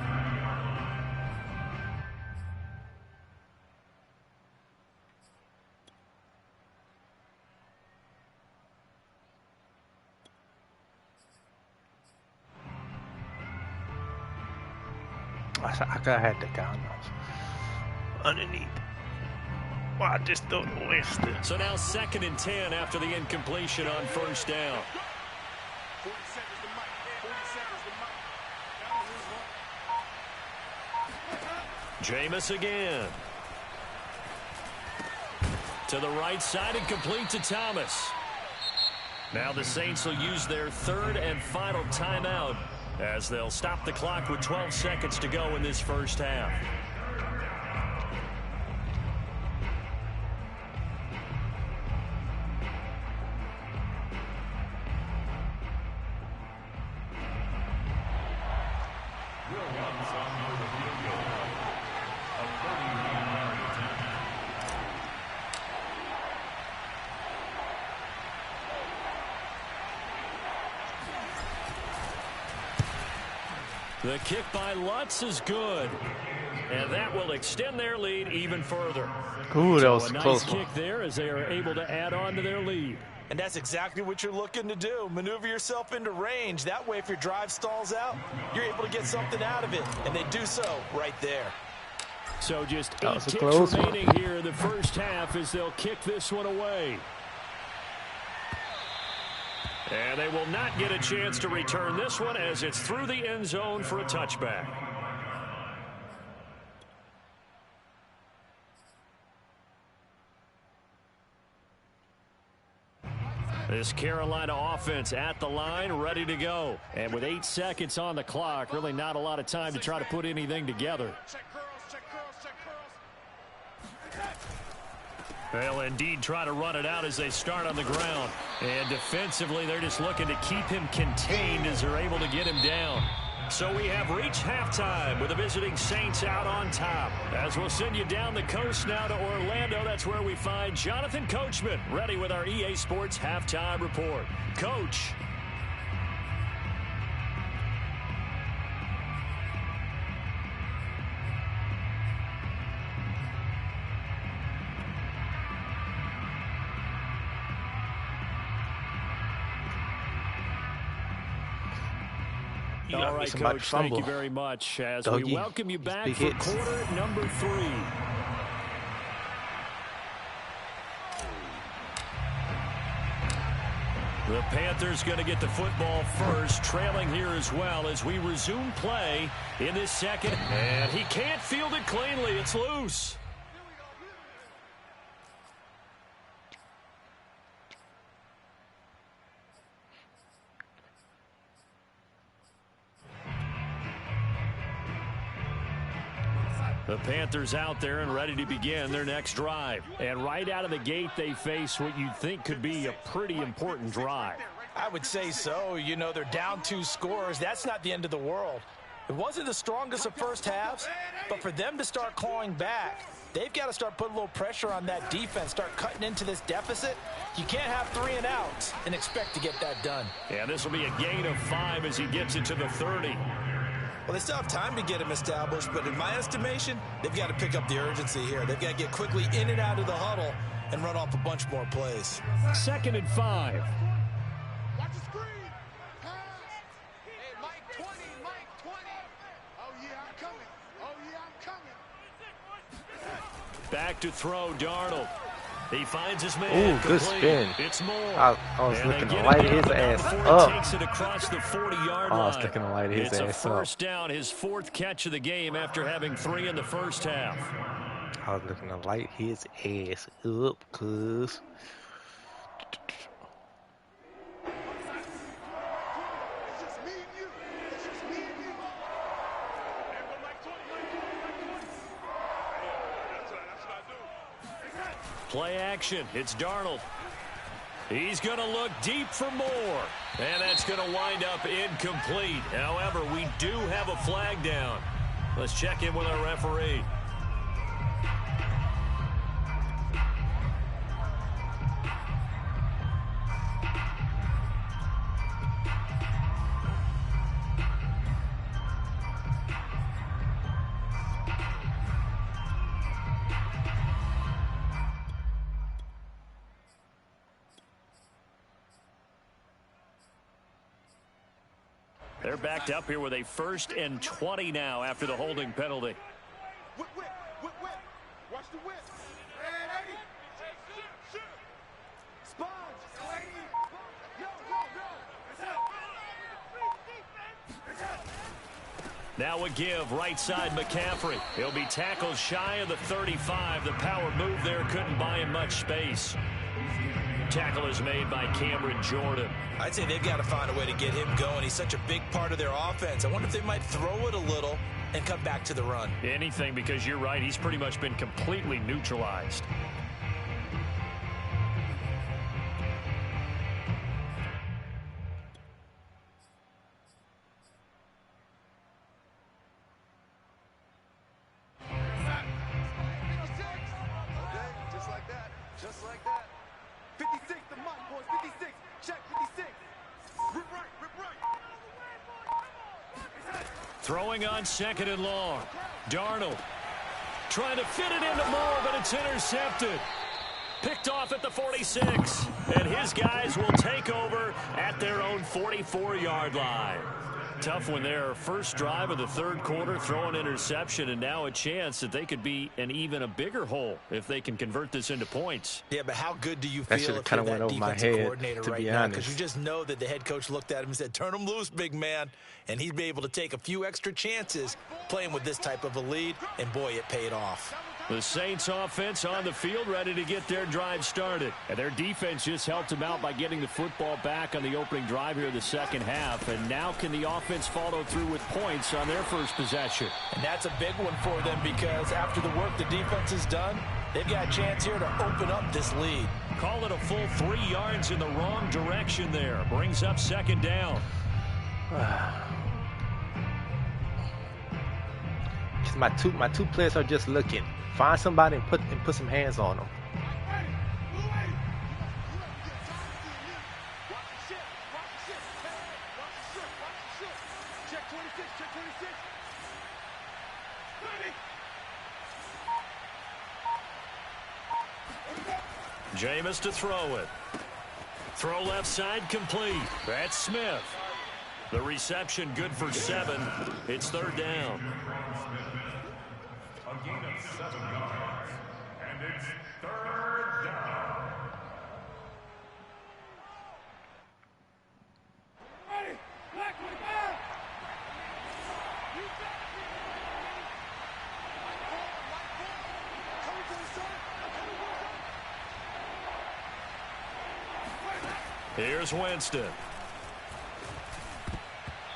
I could have had the count underneath. Well, I just don't waste it. So now 2nd and 10 after the incompletion on 1st down. 40 seconds to Mike. 40 seconds to Mike. Jameis again. To the right side and complete to Thomas. Now the Saints will use their 3rd and final timeout as they'll stop the clock with 12 seconds to go in this first half. The kick by Lutz is good, and that will extend their lead even further. Ooh, that was a nice close kick there as they are able to add on to their lead. And that's exactly what you're looking to do. Maneuver yourself into range. That way, if your drive stalls out, you're able to get something out of it. And they do so right there. So just 8 was a kicks close one. remaining here in the first half as they'll kick this one away. And they will not get a chance to return this one as it's through the end zone for a touchback. This Carolina offense at the line, ready to go. And with 8 seconds on the clock, really not a lot of time to try to put anything together. They'll indeed try to run it out as they start on the ground. And defensively, they're just looking to keep him contained as they're able to get him down. So we have reached halftime with the visiting Saints out on top. As we'll send you down the coast now to Orlando, that's where we find Jonathan Coachman, ready with our EA Sports Halftime Report. Coach. All right, Coach, thank you very much as we welcome you back for quarter number 3. The Panthers going to get the football first, trailing here as well as we resume play in this second. And he can't field it cleanly. It's loose. The Panthers out there and ready to begin their next drive. And right out of the gate, they face what you'd think could be a pretty important drive. I would say so. You know, they're down 2 scores. That's not the end of the world. It wasn't the strongest of first halves, but for them to start clawing back, they've got to start putting a little pressure on that defense, start cutting into this deficit. You can't have 3 and outs and expect to get that done. Yeah, this will be a gain of 5 as he gets it to the 30. Well, they still have time to get him established, but in my estimation, they've got to pick up the urgency here. They've got to get quickly in and out of the huddle and run off a bunch more plays. 2nd and 5. Watch the screen. Pass. Hey, Mike 20, Mike 20. Oh, yeah, I'm coming. Oh, yeah, I'm coming. Back to throw, Darnold. He finds his man. Ooh, good complete. spin. It's Moore. I was And looking they to get light it down his to ass before up. It takes it across the 40-yard I was line. looking to light his It's a ass up. first down, his fourth catch of the game after having 3 in the first half. I was looking to light his ass up, cuz. It's just me and you. It's just me and you. And go like 20, like 20, like 20. That's what I do. Play action. It's Darnold. He's going to look deep for more. And that's going to wind up incomplete. However, we do have a flag down. Let's check in with our referee. They're backed up here with a 1st and 20 now after the holding penalty. Whip, whip, whip, whip. Watch the whip. And 80. Sponge. 80. Yo, go, go. Now a give right side McCaffrey. He'll be tackled shy of the 35. The power move there couldn't buy him much space. Tackle is made by Cameron Jordan. I'd say they've got to find a way to get him going. He's such a big part of their offense. I wonder if they might throw it a little and cut back to the run. Anything, because you're right. He's pretty much been completely neutralized. Just like that. Just like that. 56, the mark, boys. 56. Check 56. Rip right, rip right. Throwing on 2nd and long. Darnold trying to fit it into Moore, but it's intercepted. Picked off at the 46. And his guys will take over at their own 44-yard line. Tough one there. First drive of the 3rd quarter, throw an interception, and now a chance that they could be in even a bigger hole if they can convert this into points. Yeah, but how good do you That feel should've if you're kinda went that over my defensive head, coordinator to right be now? Because honest. you just know that the head coach looked at him and said, turn him loose, big man. And he'd be able to take a few extra chances playing with this type of a lead, and boy, it paid off. The Saints offense on the field, ready to get their drive started. And their defense just helped them out by getting the football back on the opening drive here in the 2nd half. And now can the offense follow through with points on their first possession? And that's a big one for them because after the work the defense has done, they've got a chance here to open up this lead. Call it a full 3 yards in the wrong direction there. Brings up 2nd down. My two players are just looking. Find somebody and put some hands on them. Check 26, check 26. Jameis to throw it. Throw left side complete. That's Smith. The reception good for 7. It's 3rd down. A gain of 7 yards. And it's 3rd down. Here's Winston.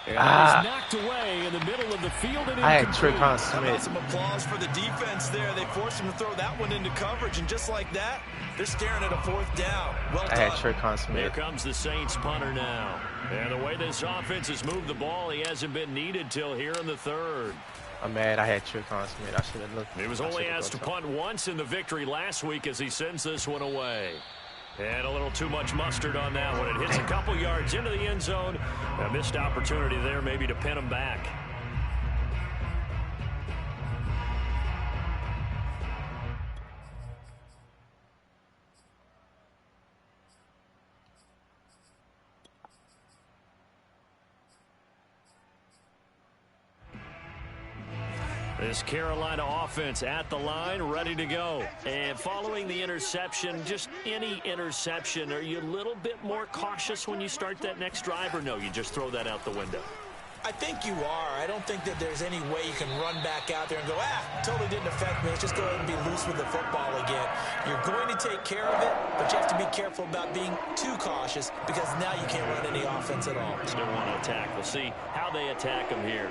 And Ah. he's knocked away in the middle of the field. And I had incomplete. Trayvon How about Smith. some applause for the defense there? They forced him to throw that one into coverage, and just like that, they're staring at a 4th down. Well I had done. Trayvon Here Smith. comes the Saints punter now. And the way this offense has moved the ball, he hasn't been needed till here in the 3rd. I'm mad I had Trayvon Smith. I should have looked. He was I only should've asked to looked. punt once in the victory last week as he sends this one away. And a little too much mustard on that one. It hits a couple yards into the end zone. A missed opportunity there maybe to pin him back. This Carolina offense at the line, ready to go. And following the interception, just any interception, are you a little bit more cautious when you start that next drive, or no, you just throw that out the window? I think you are. I don't think that there's any way you can run back out there and go, totally didn't affect me. Let's just go ahead and be loose with the football again. You're going to take care of it, but you have to be careful about being too cautious because now you can't run any offense at all. Still want to attack. We'll see how they attack them here.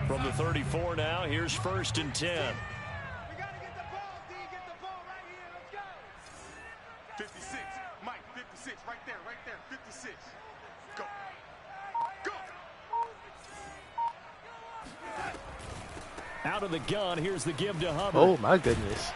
From the 34 now, here's 1st and 10. We got to get the ball, D. Get the ball right here. Let's go. 56. Mike, 56. Right there. 56. Go. Go. Out of the gun, here's the give to Hubbard. Oh, my goodness.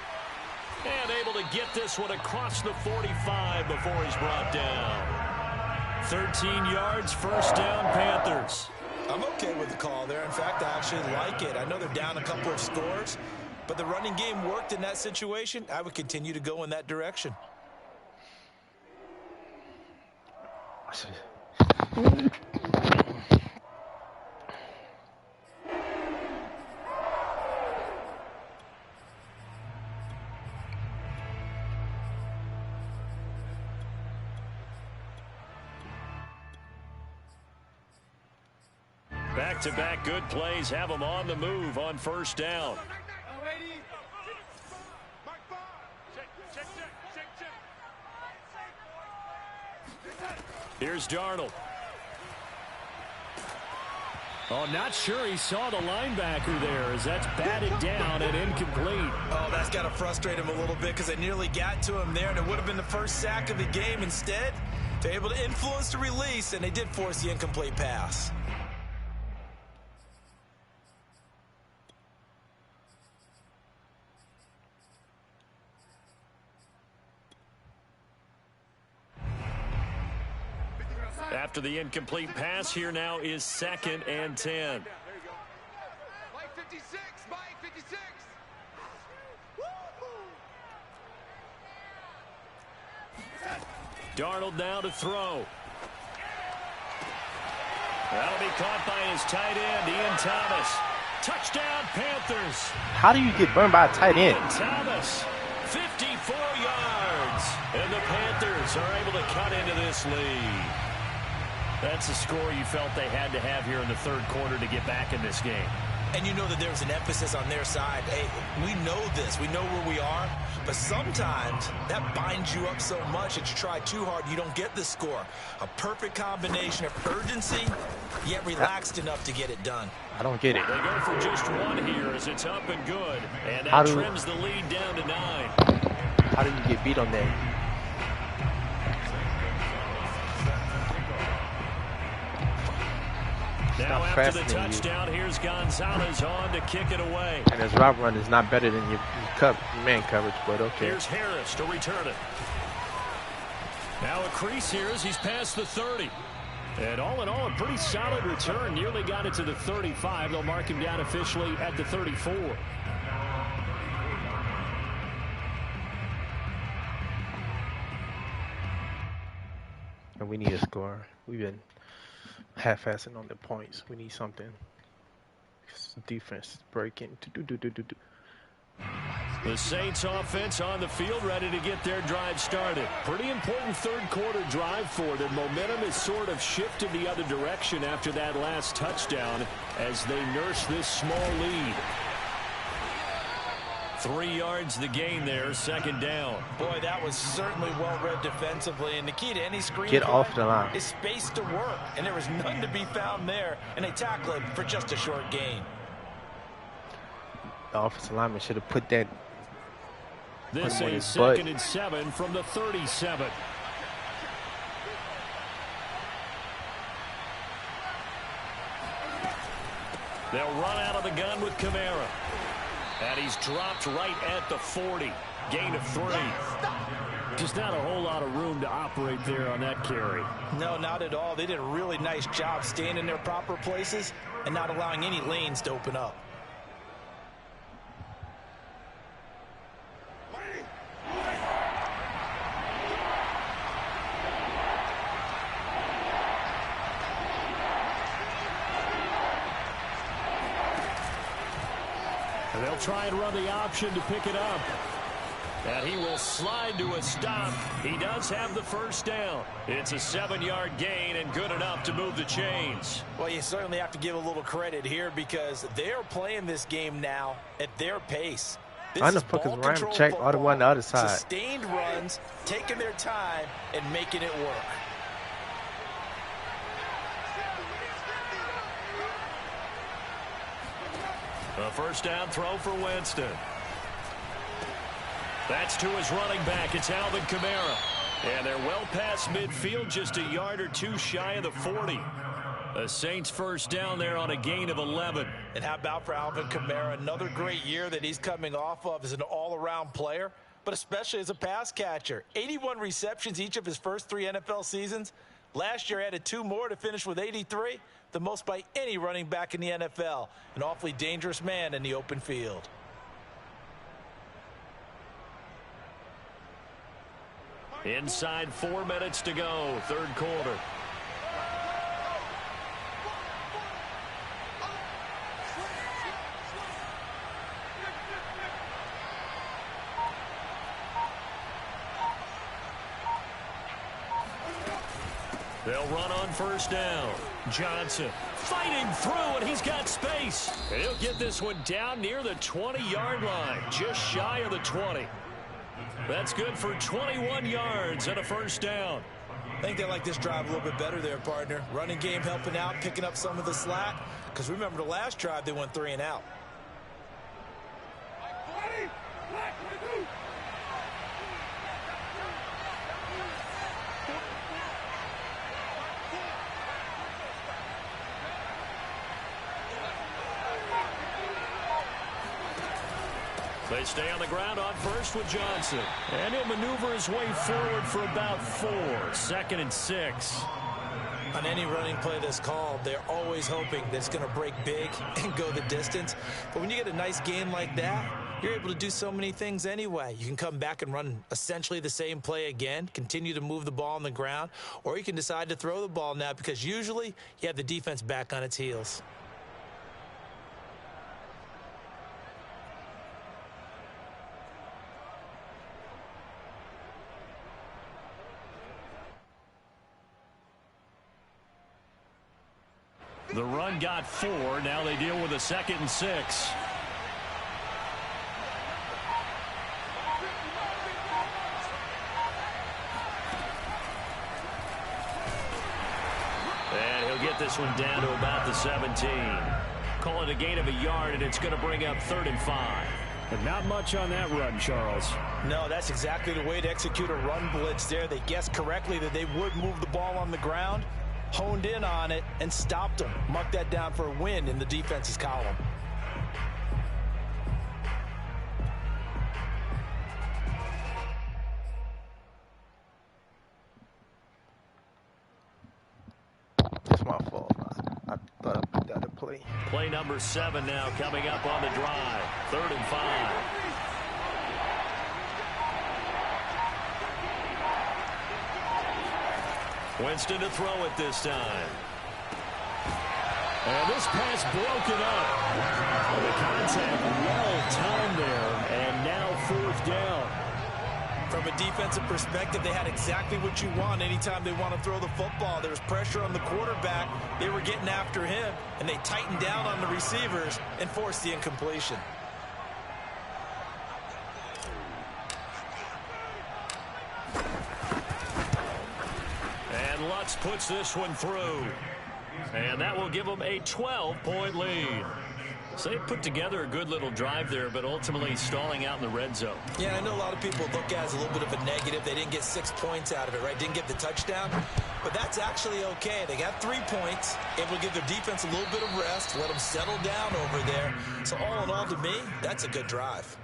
And able to get this one across the 45 before he's brought down. 13 yards, 1st down, Panthers. I'm okay with the call there. In fact, I actually like it. I know they're down a couple of scores, but the running game worked in that situation. I would continue to go in that direction. Back-to-back good plays have them on the move on 1st down. Here's Darnold. Oh, not sure he saw the linebacker there as that's batted down and incomplete. Oh, that's got to frustrate him a little bit because they nearly got to him there, and it would have been the first sack of the game. Instead, they're able to influence the release, and they did force the incomplete pass. After the incomplete pass, here now is 2nd and 10. There you go. Mike 56. Mike 56. Darnold now to throw. That'll be caught by his tight end, Ian Thomas. Touchdown, Panthers. How do you get burned by a tight end? Ian Thomas, 54 yards. And the Panthers are able to cut into this lead. That's a score you felt they had to have here in the 3rd quarter to get back in this game. And you know that there's an emphasis on their side. Hey, we know this. We know where we are. But sometimes that binds you up so much that you try too hard, you don't get the score. A perfect combination of urgency, yet relaxed enough to get it done. I don't get it. They go for just one here as it's up and good. And that trims the lead down to 9. How do you get beat on that? Now after the touchdown, here's Gonzalez on to kick it away. And his route run is not better than your man coverage, but okay. Here's Harris to return it. Now a crease here as he's past the 30. And all in all, a pretty solid return. Nearly got it to the 35. They'll mark him down officially at the 34. And we need a score. We've been half-assing on the points. We need something. Defense breaking. The Saints offense on the field ready to get their drive started. Pretty important 3rd quarter drive for them. Momentum has sort of shifted the other direction after that last touchdown as they nurse this small lead. 3 yards the gain there, 2nd down. Boy, that was certainly well read defensively, and the key to any screen get off the line is space to work, and there was none to be found there, and they tackle him for just a short gain. The offensive lineman should have put that. This is 2nd and 7 from the 37. They'll run out of the gun with Kamara. And he's dropped right at the 40. Gain of 3. Just not a whole lot of room to operate there on that carry. No, not at all. They did a really nice job staying in their proper places and not allowing any lanes to open up. And they'll try and run the option to pick it up. And he will slide to a stop. He does have the first down. It's a 7-yard gain and good enough to move the chains. Well, you certainly have to give a little credit here because they're playing this game now at their pace. I know fucking Ryan check all the way on the other side. Sustained runs, taking their time, and making it work. A first down throw for Winston. That's to his running back. It's Alvin Kamara. And they're well past midfield, just a yard or two shy of the 40. The Saints first down there on a gain of 11. And how about for Alvin Kamara? Another great year that he's coming off of as an all-around player, but especially as a pass catcher. 81 receptions each of his first 3 NFL seasons. Last year added 2 more to finish with 83, the most by any running back in the NFL. An awfully dangerous man in the open field. Inside 4 minutes to go, third quarter. They'll run on first down. Johnson fighting through, and he's got space. And he'll get this one down near the 20-yard line, just shy of the 20. That's good for 21 yards and a first down. I think they like this drive a little bit better there, partner. Running game helping out, picking up some of the slack. Because remember the last drive, they went 3 and out. They stay on the ground on first with Johnson. And he'll maneuver his way forward for about 4. 2nd and 6. On any running play that's called, they're always hoping that it's going to break big and go the distance. But when you get a nice game like that, you're able to do so many things anyway. You can come back and run essentially the same play again, continue to move the ball on the ground, or you can decide to throw the ball now because usually you have the defense back on its heels. The run got 4. Now they deal with a 2nd and 6. And he'll get this one down to about the 17. Call it a gain of a yard, and it's going to bring up 3rd and 5. And not much on that run, Charles. No, that's exactly the way to execute a run blitz there. They guessed correctly that they would move the ball on the ground, honed in on it, and stopped them. Mark that down for a win in the defense's column. It's my fault. I thought I picked out a play. Play number 7 now coming up on the drive. 3rd and 5. Winston to throw it this time. And this pass broken up. The contact well timed there, and now 4th down. From a defensive perspective, they had exactly what you want anytime they want to throw the football. There was pressure on the quarterback. They were getting after him, and they tightened down on the receivers and forced the incompletion. And Lutz puts this one through. And that will give them a 12-point lead. So they put together a good little drive there, but ultimately stalling out in the red zone. Yeah, I know a lot of people look at it as a little bit of a negative. They didn't get 6 points out of it, right? Didn't get the touchdown. But that's actually okay. They got 3 points, able to give their defense a little bit of rest, let them settle down over there. So all in all, to me, that's a good drive.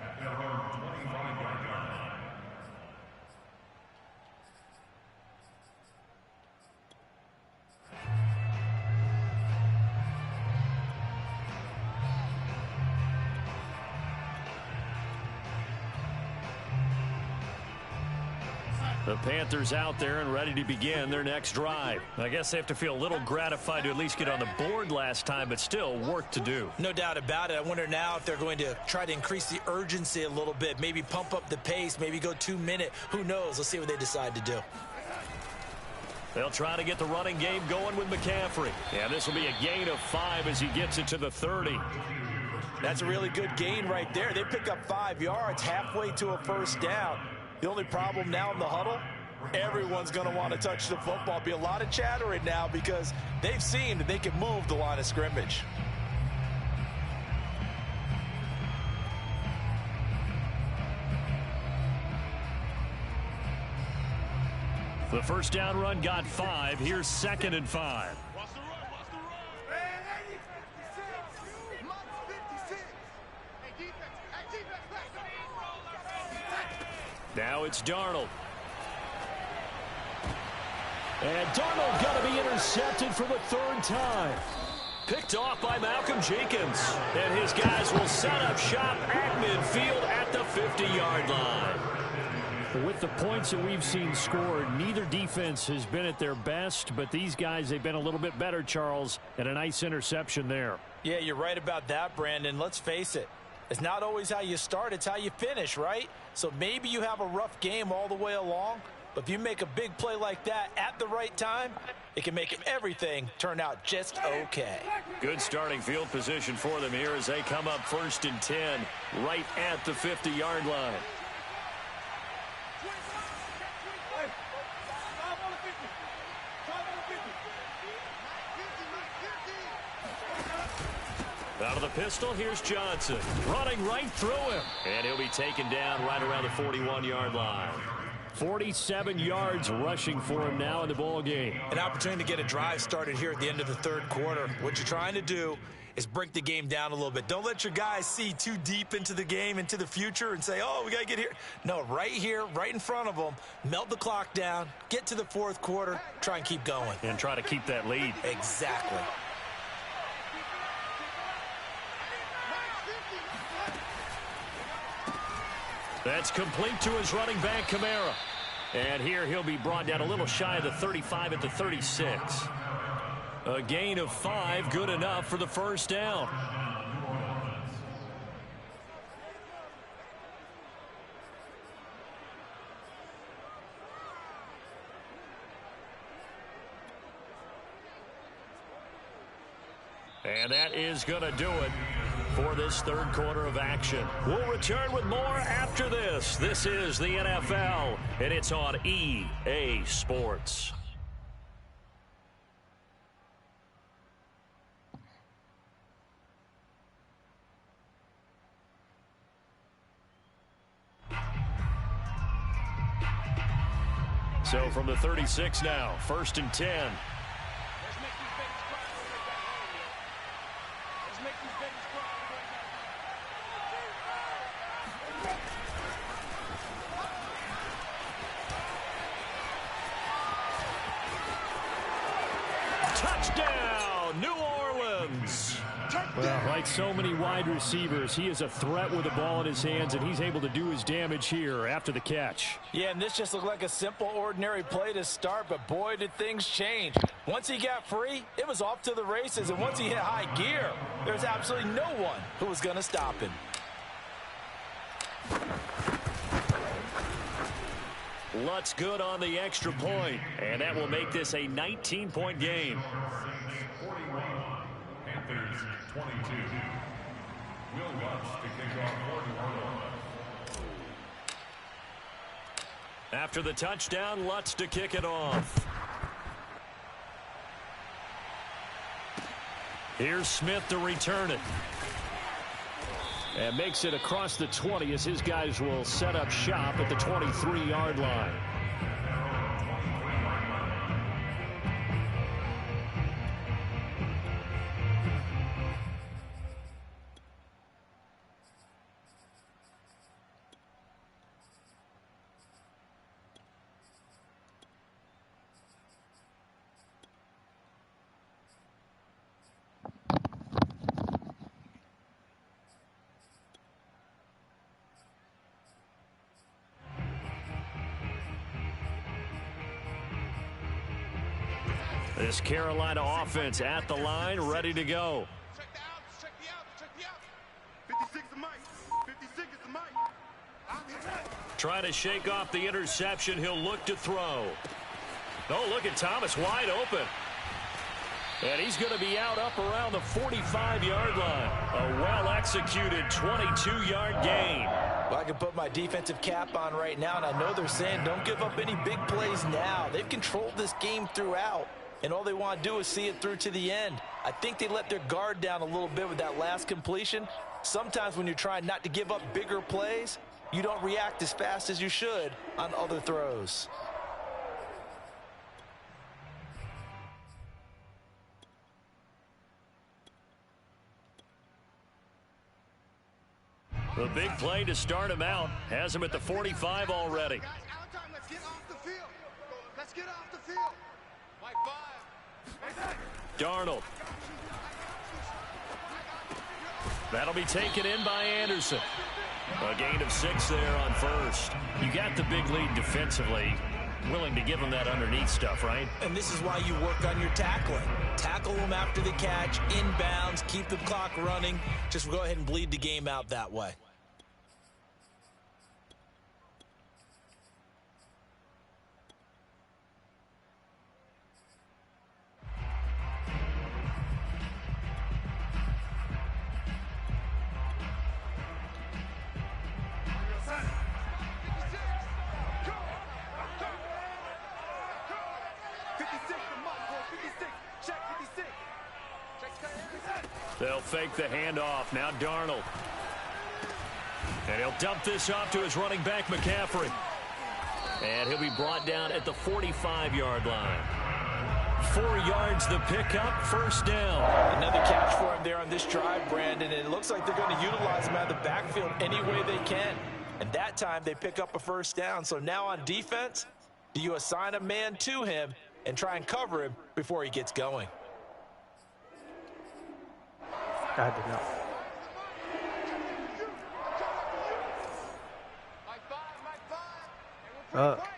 The Panthers out there and ready to begin their next drive. I guess they have to feel a little gratified to at least get on the board last time, but still work to do. No doubt about it. I wonder now if they're going to try to increase the urgency a little bit, maybe pump up the pace, maybe go 2 minute. Who knows? Let's see what they decide to do. They'll try to get the running game going with McCaffrey. Yeah, this will be a gain of 5 as he gets it to the 30. That's a really good gain right there. They pick up 5 yards halfway to a first down. The only problem now in the huddle, everyone's going to want to touch the football. Be a lot of chattering now because they've seen that they can move the line of scrimmage. The first down run got 5. Here's 2nd and 5. Now it's Darnold. And Darnold got to be intercepted for the 3rd time. Picked off by Malcolm Jenkins. And his guys will set up shop at midfield at the 50-yard line. With the points that we've seen scored, neither defense has been at their best, but these guys, they've been a little bit better, Charles, and a nice interception there. Yeah, you're right about that, Brandon. Let's face it. It's not always how you start, it's how you finish, right? So maybe you have a rough game all the way along, but if you make a big play like that at the right time, it can make everything turn out just okay. Good starting field position for them here as they come up 1st and 10 right at the 50-yard line. Out of the pistol, here's Johnson. Running right through him. And he'll be taken down right around the 41-yard line. 47 yards rushing for him now in the ball game. An opportunity to get a drive started here at the end of the 3rd quarter. What you're trying to do is break the game down a little bit. Don't let your guys see too deep into the game, into the future, and say, oh, we got to get here. No, right here, right in front of them, melt the clock down, get to the 4th quarter, try and keep going. And try to keep that lead. Exactly. That's complete to his running back, Kamara. And here he'll be brought down a little shy of the 35 at the 36. A gain of 5, good enough for the first down. And that is going to do it for this 3rd quarter of action. We'll return with more after this. This is the NFL, and it's on EA Sports. So from the 36 now, 1st and 10. Touchdown, New Orleans. Well, like so many wide receivers, he is a threat with the ball in his hands, and he's able to do his damage here after the catch. Yeah, and this just looked like a simple, ordinary play to start, but boy, did things change. Once he got free, it was off to the races, and once he hit high gear, there's absolutely no one who was going to stop him. Lutz good on the extra point, and that will make this a 19-point game. 41, Panthers 22. Will Lutz to kick off for New Orleans. After the touchdown, Lutz to kick it off. Here's Smith to return it. And makes it across the 20 as his guys will set up shop at the 23-yard line. This Carolina offense at the line, ready to go. Check the outs, check the outs, check the outs. 56 is Mike. 56 is Mike. Trying to shake off the interception. He'll look to throw. Oh, look at Thomas wide open. And he's going to be out up around the 45-yard line. A well-executed 22-yard gain. Well, I can put my defensive cap on right now, and I know they're saying don't give up any big plays now. They've controlled this game throughout, and all they want to do is see it through to the end. I think they let their guard down a little bit with that last completion. Sometimes when you're trying not to give up bigger plays, you don't react as fast as you should on other throws. The big play to start him out has him at the 45 already. Guys, out time. Let's get off the field. Let's get off the field. Mike 5. Darnold. That'll be taken in by Anderson. A gain of 6 there on first. You got the big lead defensively. Willing to give him that underneath stuff, right? And this is why you work on your tackling. Tackle them after the catch, inbounds, keep the clock running. Just go ahead and bleed the game out that way. They'll fake the handoff. Now Darnold. And he'll dump this off to his running back, McCaffrey. And he'll be brought down at the 45-yard line. 4 yards the pickup, first down. Another catch for him there on this drive, Brandon. And it looks like they're going to utilize him out of the backfield any way they can. And that time they pick up a first down. So now on defense, do you assign a man to him and try and cover him before he gets going? I did not.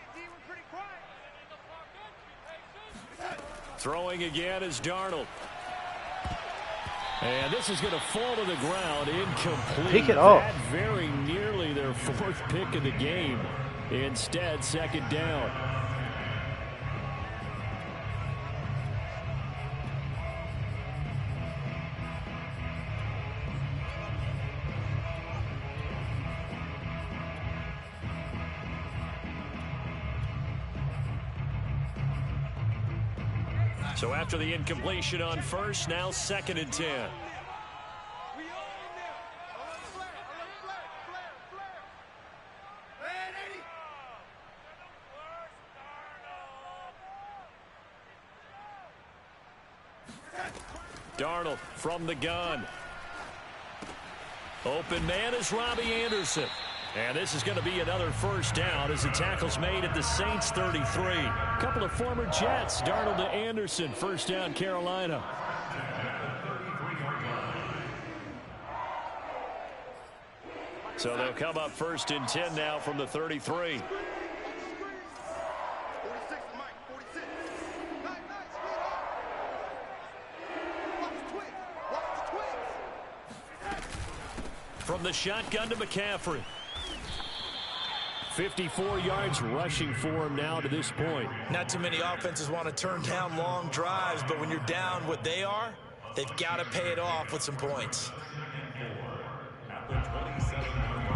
Throwing again is Darnold. And this is going to fall to the ground, incomplete. Pick it off. That very nearly their 4th pick of the game. Instead, second down. So after the incompletion on first, now 2nd and 10. Darnold from the gun. Open man is Robbie Anderson. And this is going to be another first down as the tackle's made at the Saints 33. A couple of former Jets, Darnold to Anderson, first down Carolina. So they'll come up 1st and 10 now from the 33. From the shotgun to McCaffrey. 54 yards rushing for him now to this point. Not too many offenses want to turn down long drives, but when you're down what they are, they've got to pay it off with some points. At the 27-yard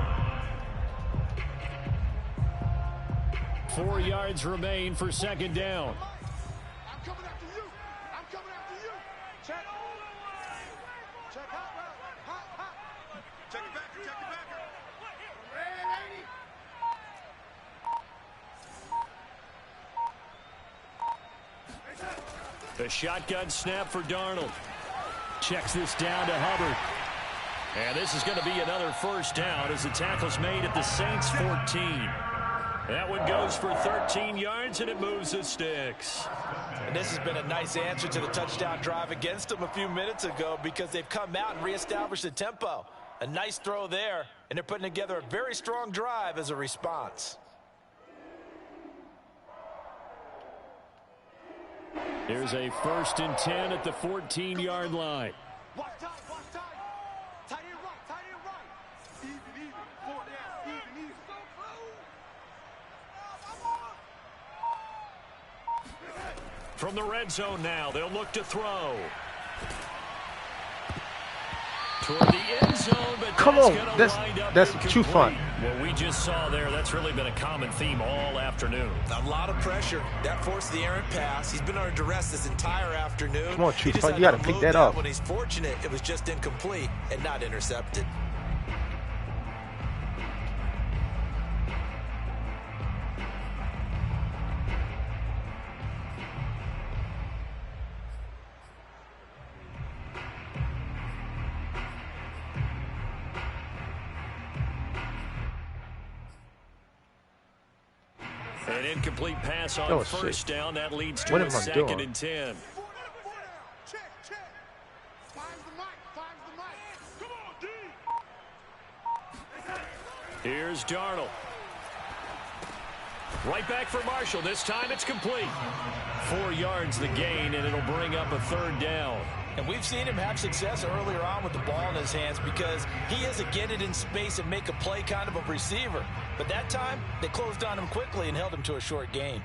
line. 4 yards remain for second down. I'm coming after you. I'm coming after you. Check. Check hot route. Hot. Check it back. Check it back. The shotgun snap for Darnold. Checks this down to Hubbard. And this is going to be another first down as the tackle's made at the Saints 14. That one goes for 13 yards, and it moves the sticks. And this has been a nice answer to the touchdown drive against them a few minutes ago because they've come out and reestablished the tempo. A nice throw there, and they're putting together a very strong drive as a response. Here's a 1st and 10 at the 14-yard line. Watch time, watch time. Tight end right, tight end right. Even, 4 down, even. From the red zone now, they'll look to throw. Toward the end zone, but Come on, that's too incomplete. fun. What we just saw there, that's really been a common theme all afternoon. A lot of pressure. That forced the errant pass. He's been under duress this entire afternoon. Come on, He Chief, just had you gotta to pick unload that up. When he's fortunate, it was just incomplete and not intercepted. An incomplete pass on Oh, first shit. down. That leads to What a am I 2nd doing? and 10. Check. Finds the mic. Come on, D. Here's Darnold. Right back for Marshall. This time it's complete. 4 yards the gain, and it'll bring up a 3rd down. And we've seen him have success earlier on with the ball in his hands because he is a get it in space and make a play kind of a receiver. But that time, they closed on him quickly and held him to a short gain.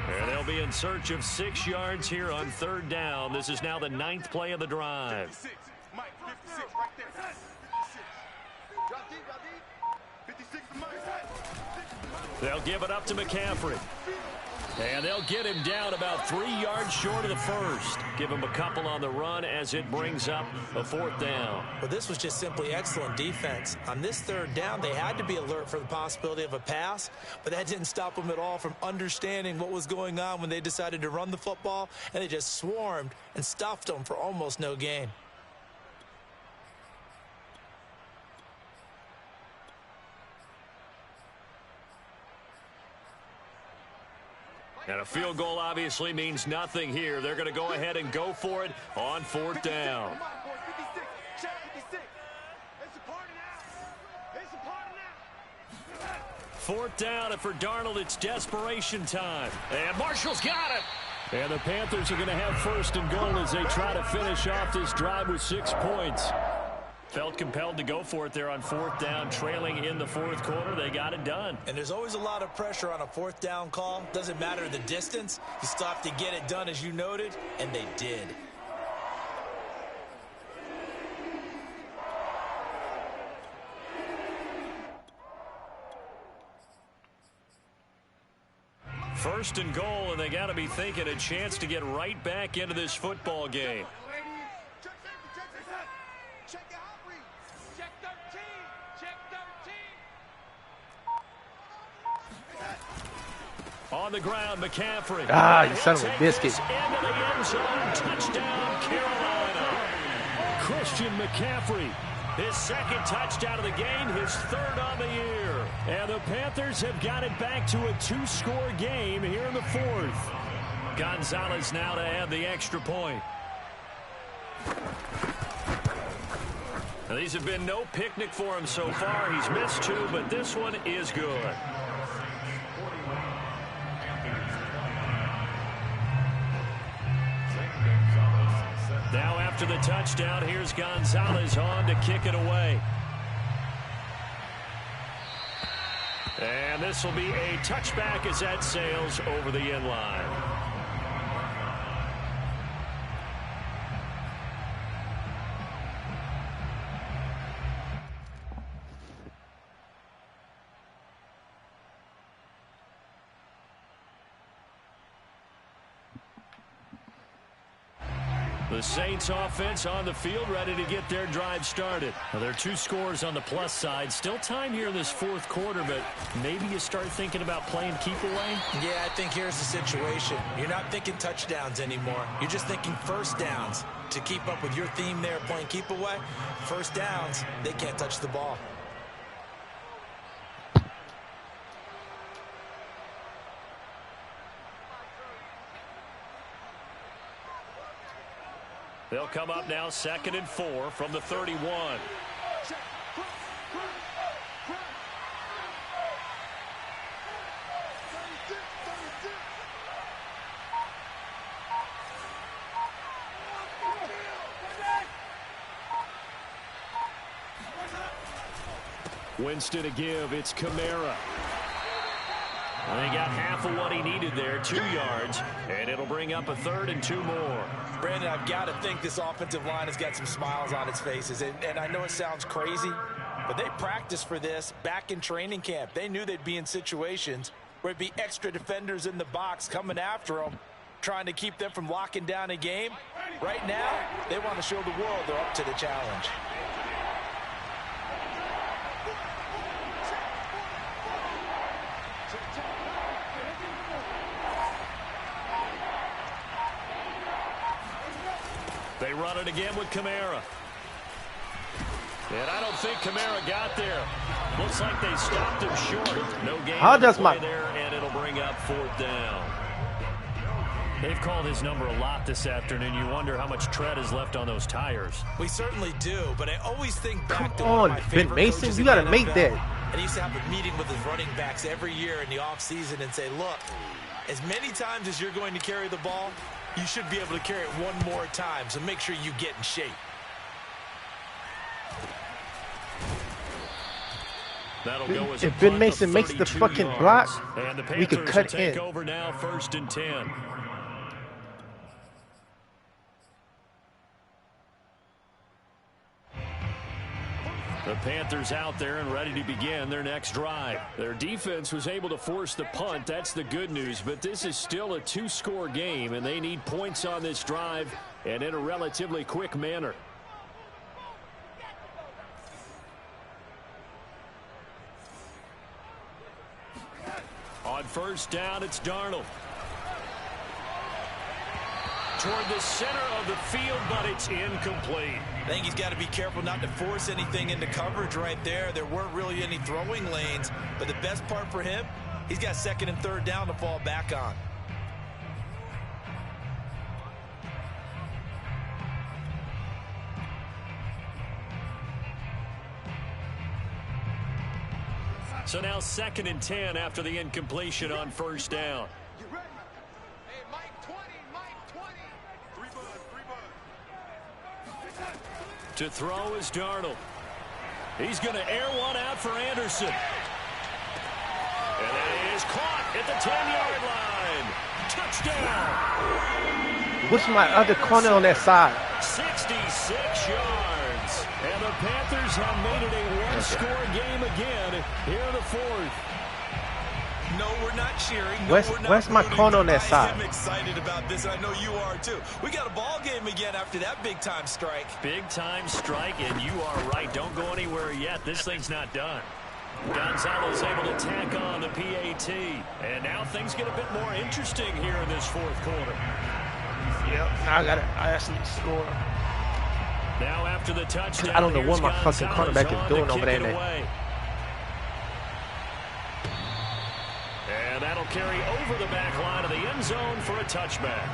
And they'll be in search of 6 yards here on 3rd down. This is now the 9th play of the drive. 56. Mike, 56 right there. 56. Drop deep. 56 to Mike. They'll give it up to McCaffrey. And they'll get him down about 3 yards short of the first. Give him a couple on the run as it brings up a 4th down. Well, this was just simply excellent defense. On this 3rd down, they had to be alert for the possibility of a pass, but that didn't stop them at all from understanding what was going on when they decided to run the football, and they just swarmed and stuffed them for almost no gain. And a field goal obviously means nothing here. They're going to go ahead and go for it on 4th down. Come on, boys. 56. Check 56. It's a party now. It's a party now. 4th down, and for Darnold, it's desperation time. And Marshall's got it. And the Panthers are going to have 1st and goal as they try to finish off this drive with 6 points. Felt compelled to go for it there on 4th down, trailing in the 4th quarter. They got it done. And there's always a lot of pressure on a 4th down call. Doesn't matter the distance. You stop to get it done, as you noted, and they did. First and goal, and they got to be thinking a chance to get right back into this football game. Check safety. Check the hot read. Check 13. Check 13. On the ground, McCaffrey. Ah, you He'll son of a take biscuit. this into the end zone. Touchdown, Carolina. Christian McCaffrey. His 2nd touchdown of the game, his 3rd on the year. And the Panthers have got it back to a 2-score game here in the 4th. Gonzalez now to add the extra point. Now, these have been no picnic for him so far. He's missed 2, but this one is good. Now after the touchdown, here's Gonzalez on to kick it away. And this will be a touchback as that sails over the end line. The Saints offense on the field, ready to get their drive started. Now, there are 2 scores on the plus side. Still time here in this 4th quarter, but maybe you start thinking about playing keep away. Yeah, I think here's the situation. You're not thinking touchdowns anymore. You're just thinking 1st downs. To keep up with your theme there, playing keep away, 1st downs, they can't touch the ball. They'll come up now 2nd and 4 from the 31. Winston to give. It's Kamara. They got half of what he needed there, 2 yards, and it'll bring up a 3rd and 2 more. Brandon, I've got to think this offensive line has got some smiles on its faces, and I know it sounds crazy, but they practiced for this back in training camp. They knew they'd be in situations where it'd be extra defenders in the box coming after them, trying to keep them from locking down a game. Right now, they want to show the world they're up to the challenge. They run it again with Kamara. And I don't think Kamara got there. Looks like they stopped him short. No gain on the play there, and it'll bring up 4th down. They've called his number a lot this afternoon. You wonder how much tread is left on those tires. We certainly do, but I always think back to one of my favorite Ben Mason, you got to make that. And he used to have a meeting with his running backs every year in the offseason and say, look, as many times as you're going to carry the ball, you should be able to carry it one more time, so make sure you get in shape. That'll go as if Ben Mason makes the fucking block, we could cut in. Over now, 1st and 10. The Panthers out there and ready to begin their next drive. Their defense was able to force the punt. That's the good news. But this is still a 2-score game, and they need points on this drive and in a relatively quick manner. On 1st down, it's Darnold. Toward the center of the field, but it's incomplete. I think he's got to be careful not to force anything into coverage right there. There weren't really any throwing lanes, but the best part for him, he's got 2nd and 3rd down to fall back on. So now 2nd and 10 after the incompletion on 1st down. To throw is Darnold. He's going to air one out for Anderson. And that is caught at the 10-yard line. Touchdown. What's my other corner on that side? 66 yards. And the Panthers have made it a one-score game again here in the 4th. No, we're not cheering. No, where's my corner on that side? I'm excited about this. I know you are too. We got a ball game again after that big-time strike. Big-time strike, and you are right. Don't go anywhere yet. This thing's not done. Gonzalo's able to tack on the PAT. And now things get a bit more interesting here in this 4th quarter. Yep, now I actually score. Now after the touchdown, I don't know what my fucking cornerback is doing over there. And that'll carry over the back line of the end zone for a touchback.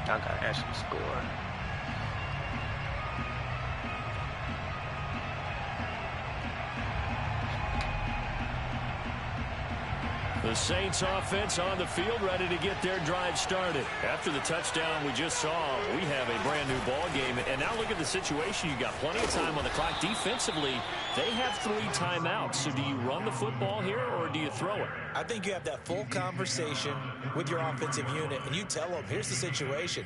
I gotta actually score. The Saints offense on the field ready to get their drive started. After the touchdown we just saw, we have a brand new ball game. And now look at the situation. You got plenty of time on the clock. Defensively, they have 3 timeouts. So do you run the football here or do you throw it? I think you have that full conversation with your offensive unit and you tell them, here's the situation.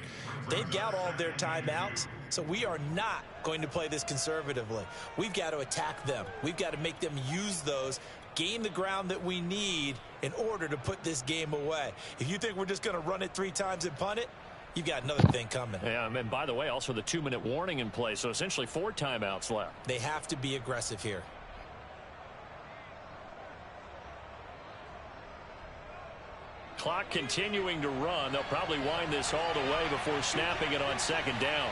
They've got all of their timeouts, so we are not going to play this conservatively. We've got to attack them. We've got to make them use those, gain the ground that we need in order to put this game away. If you think we're just going to run it 3 times and punt it, you've got another thing coming. Yeah, and by the way, also the 2-minute warning in play, so essentially 4 timeouts left. They have to be aggressive here. Clock continuing to run. They'll probably wind this all the way before snapping it on 2nd down.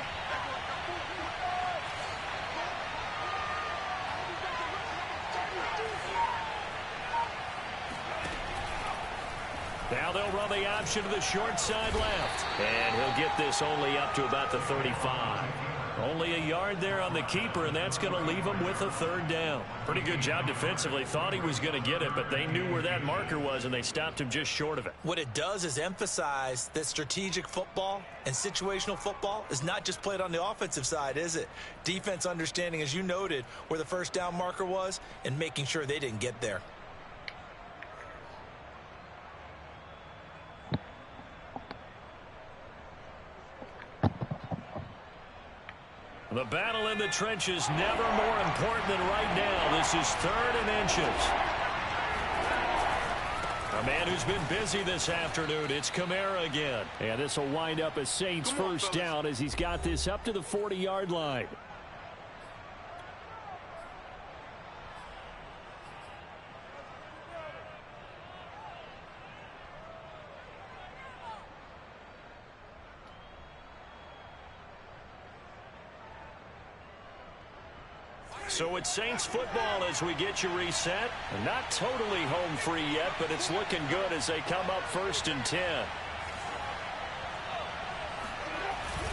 Now they'll run the option to the short side left. And he'll get this only up to about the 35. Only a yard there on the keeper, and that's going to leave him with a third down. Pretty good job defensively. Thought he was going to get it, but they knew where that marker was, and they stopped him just short of it. What it does is emphasize that strategic football and situational football is not just played on the offensive side, is it? Defense understanding, as you noted, where the first down marker was and making sure they didn't get there. The battle in the trenches never more important than right now. This is 3rd and inches. A man who's been busy this afternoon. It's Kamara again. And this will wind up a Saints first down as he's got this up to the 40-yard line. So it's Saints football as we get you reset. Not totally home free yet, but it's looking good as they come up 1st and 10.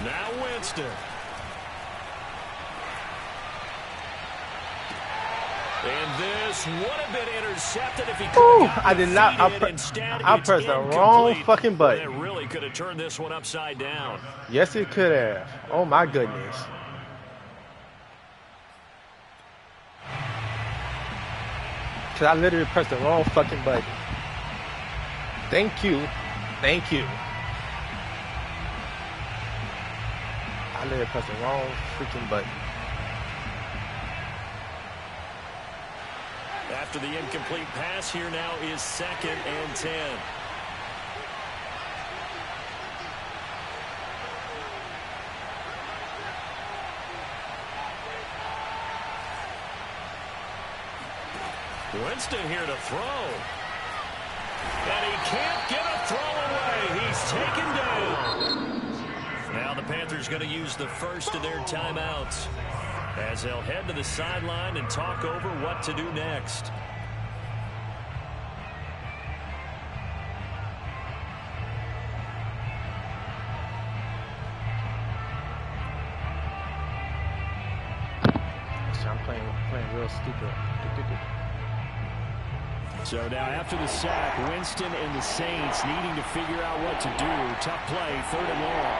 Now Winston. And this would have been intercepted if he could have. I did not. I pressed the wrong fucking button. It really could have turned this one upside down. Yes, it could have. Oh my goodness. Because I literally pressed the wrong fucking button. Thank you. Thank you. I literally pressed the wrong freaking button. After the incomplete pass, here now is 2nd and 10. Winston here to throw. And he can't get a throw away. He's taken down. Now the Panthers going to use the first of their timeouts as they'll head to the sideline and talk over what to do next. So I'm playing real stupid. So now after the sack, Winston and the Saints needing to figure out what to do. Tough play, 3rd and long.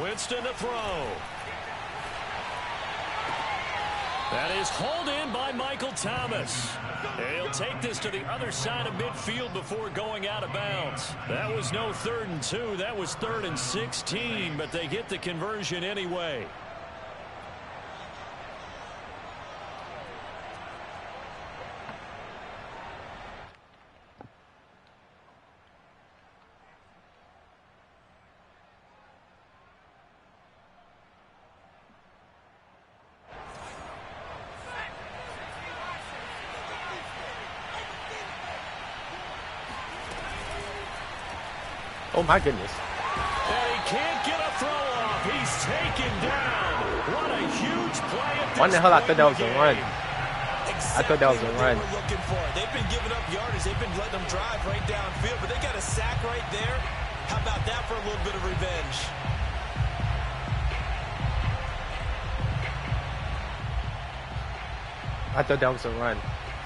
Winston to throw. That is hauled in by Michael Thomas. He'll take this to the other side of midfield before going out of bounds. That was no 3rd and 2. That was 3rd and 16, but they get the conversion anyway. Oh my goodness. And he can't get a throw off. He's taken down. What a huge play at this Why the hell I point thought that in was the a run? game. I thought that was a run. We're looking for. They've been giving up yardage. They've been letting them drive right downfield, but they got a sack right there. How about that for a little bit of revenge? I thought that was a run.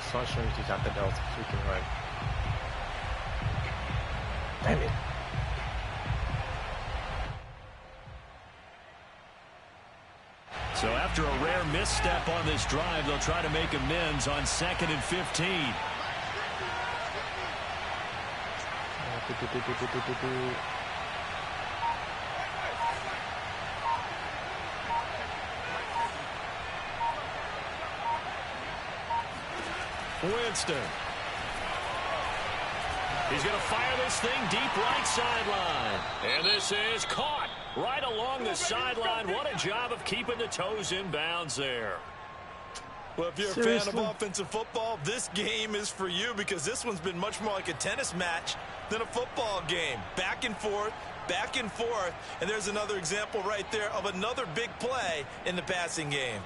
So strange. I thought that was a freaking run. Damn it. So after a rare misstep on this drive, they'll try to make amends on 2nd and 15. Winston. He's going to fire this thing deep right sideline. And this is caught right along the sideline. What a job of keeping the toes in bounds there. Well, if you're a fan of offensive football, this game is for you because this one's been much more like a tennis match than a football game. Back and forth, and there's another example right there of another big play in the passing game.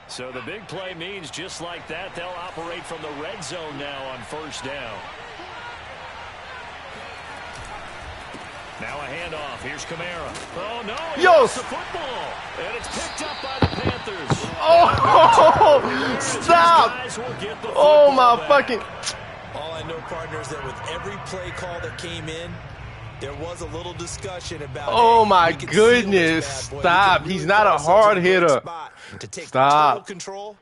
So the big play means just like that, they'll operate from the red zone now on first down. Now a handoff. Here's Kamara. Oh, no. He lost the football. And it's picked up by the Panthers. Oh, stop. Oh, my fucking. All I know, partner, is that with every play call that came in, there was a little discussion about. Oh, my goodness. Stop. He's not a hard hitter. To take Stop. total control.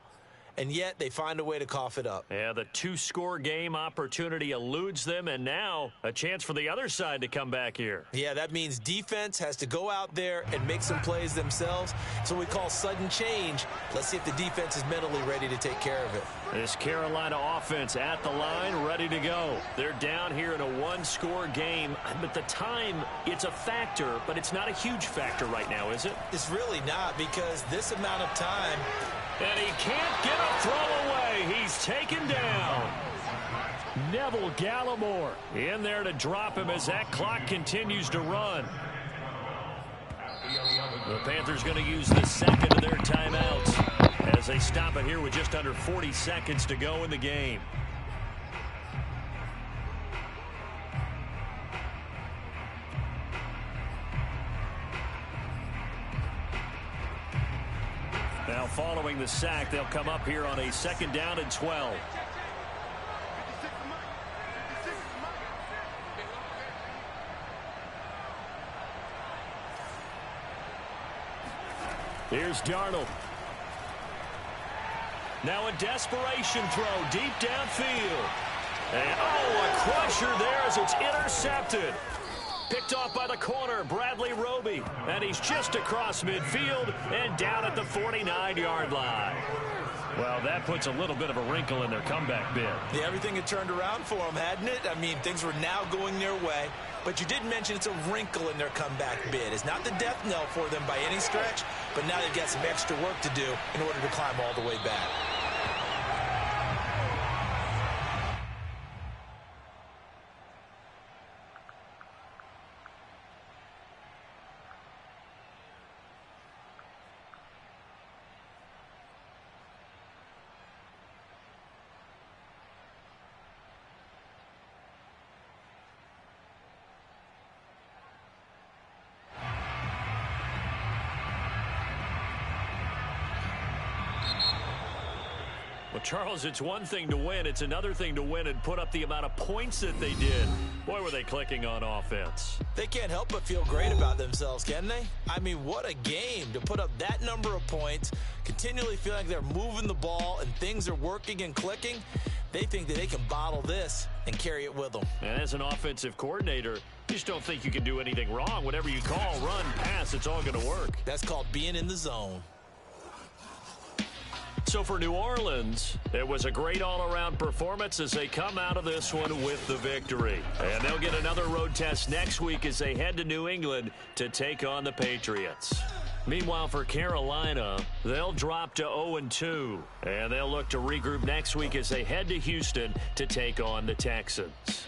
And yet they find a way to cough it up. Yeah, the two-score game opportunity eludes them, and now a chance for the other side to come back here. Yeah, that means defense has to go out there and make some plays themselves. So we call sudden change. Let's see if the defense is mentally ready to take care of it. This Carolina offense at the line, ready to go. They're down here in a one-score game. But the time, it's a factor, but it's not a huge factor right now, is it? It's really not, because this amount of time. And he can't get a throw away. He's taken down. Neville Gallimore in there to drop him as that clock continues to run. The Panthers going to use the second of their timeouts as they stop it here with just under 40 seconds to go in the game. Now following the sack, they'll come up here on a second down and 12. Here's Darnold. Now a desperation throw deep downfield. And a crusher there as it's intercepted. Picked off by the corner, Bradley Roby. And he's just across midfield and down at the 49-yard line. Well, that puts a little bit of a wrinkle in their comeback bid. Yeah, everything had turned around for them, hadn't it? I mean, things were now going their way. But you did mention it's a wrinkle in their comeback bid. It's not the death knell for them by any stretch, but now they've got some extra work to do in order to climb all the way back. Well, Charles, it's one thing to win. It's another thing to win and put up the amount of points that they did. Boy, were they clicking on offense. They can't help but feel great about themselves, can they? I mean, what a game to put up that number of points, continually feel like they're moving the ball and things are working and clicking. They think that they can bottle this and carry it with them. And as an offensive coordinator, you just don't think you can do anything wrong. Whatever you call, run, pass, it's all going to work. That's called being in the zone. So for New Orleans, it was a great all-around performance as they come out of this one with the victory. And they'll get another road test next week as they head to New England to take on the Patriots. Meanwhile, for Carolina, they'll drop to 0-2. And they'll look to regroup next week as they head to Houston to take on the Texans.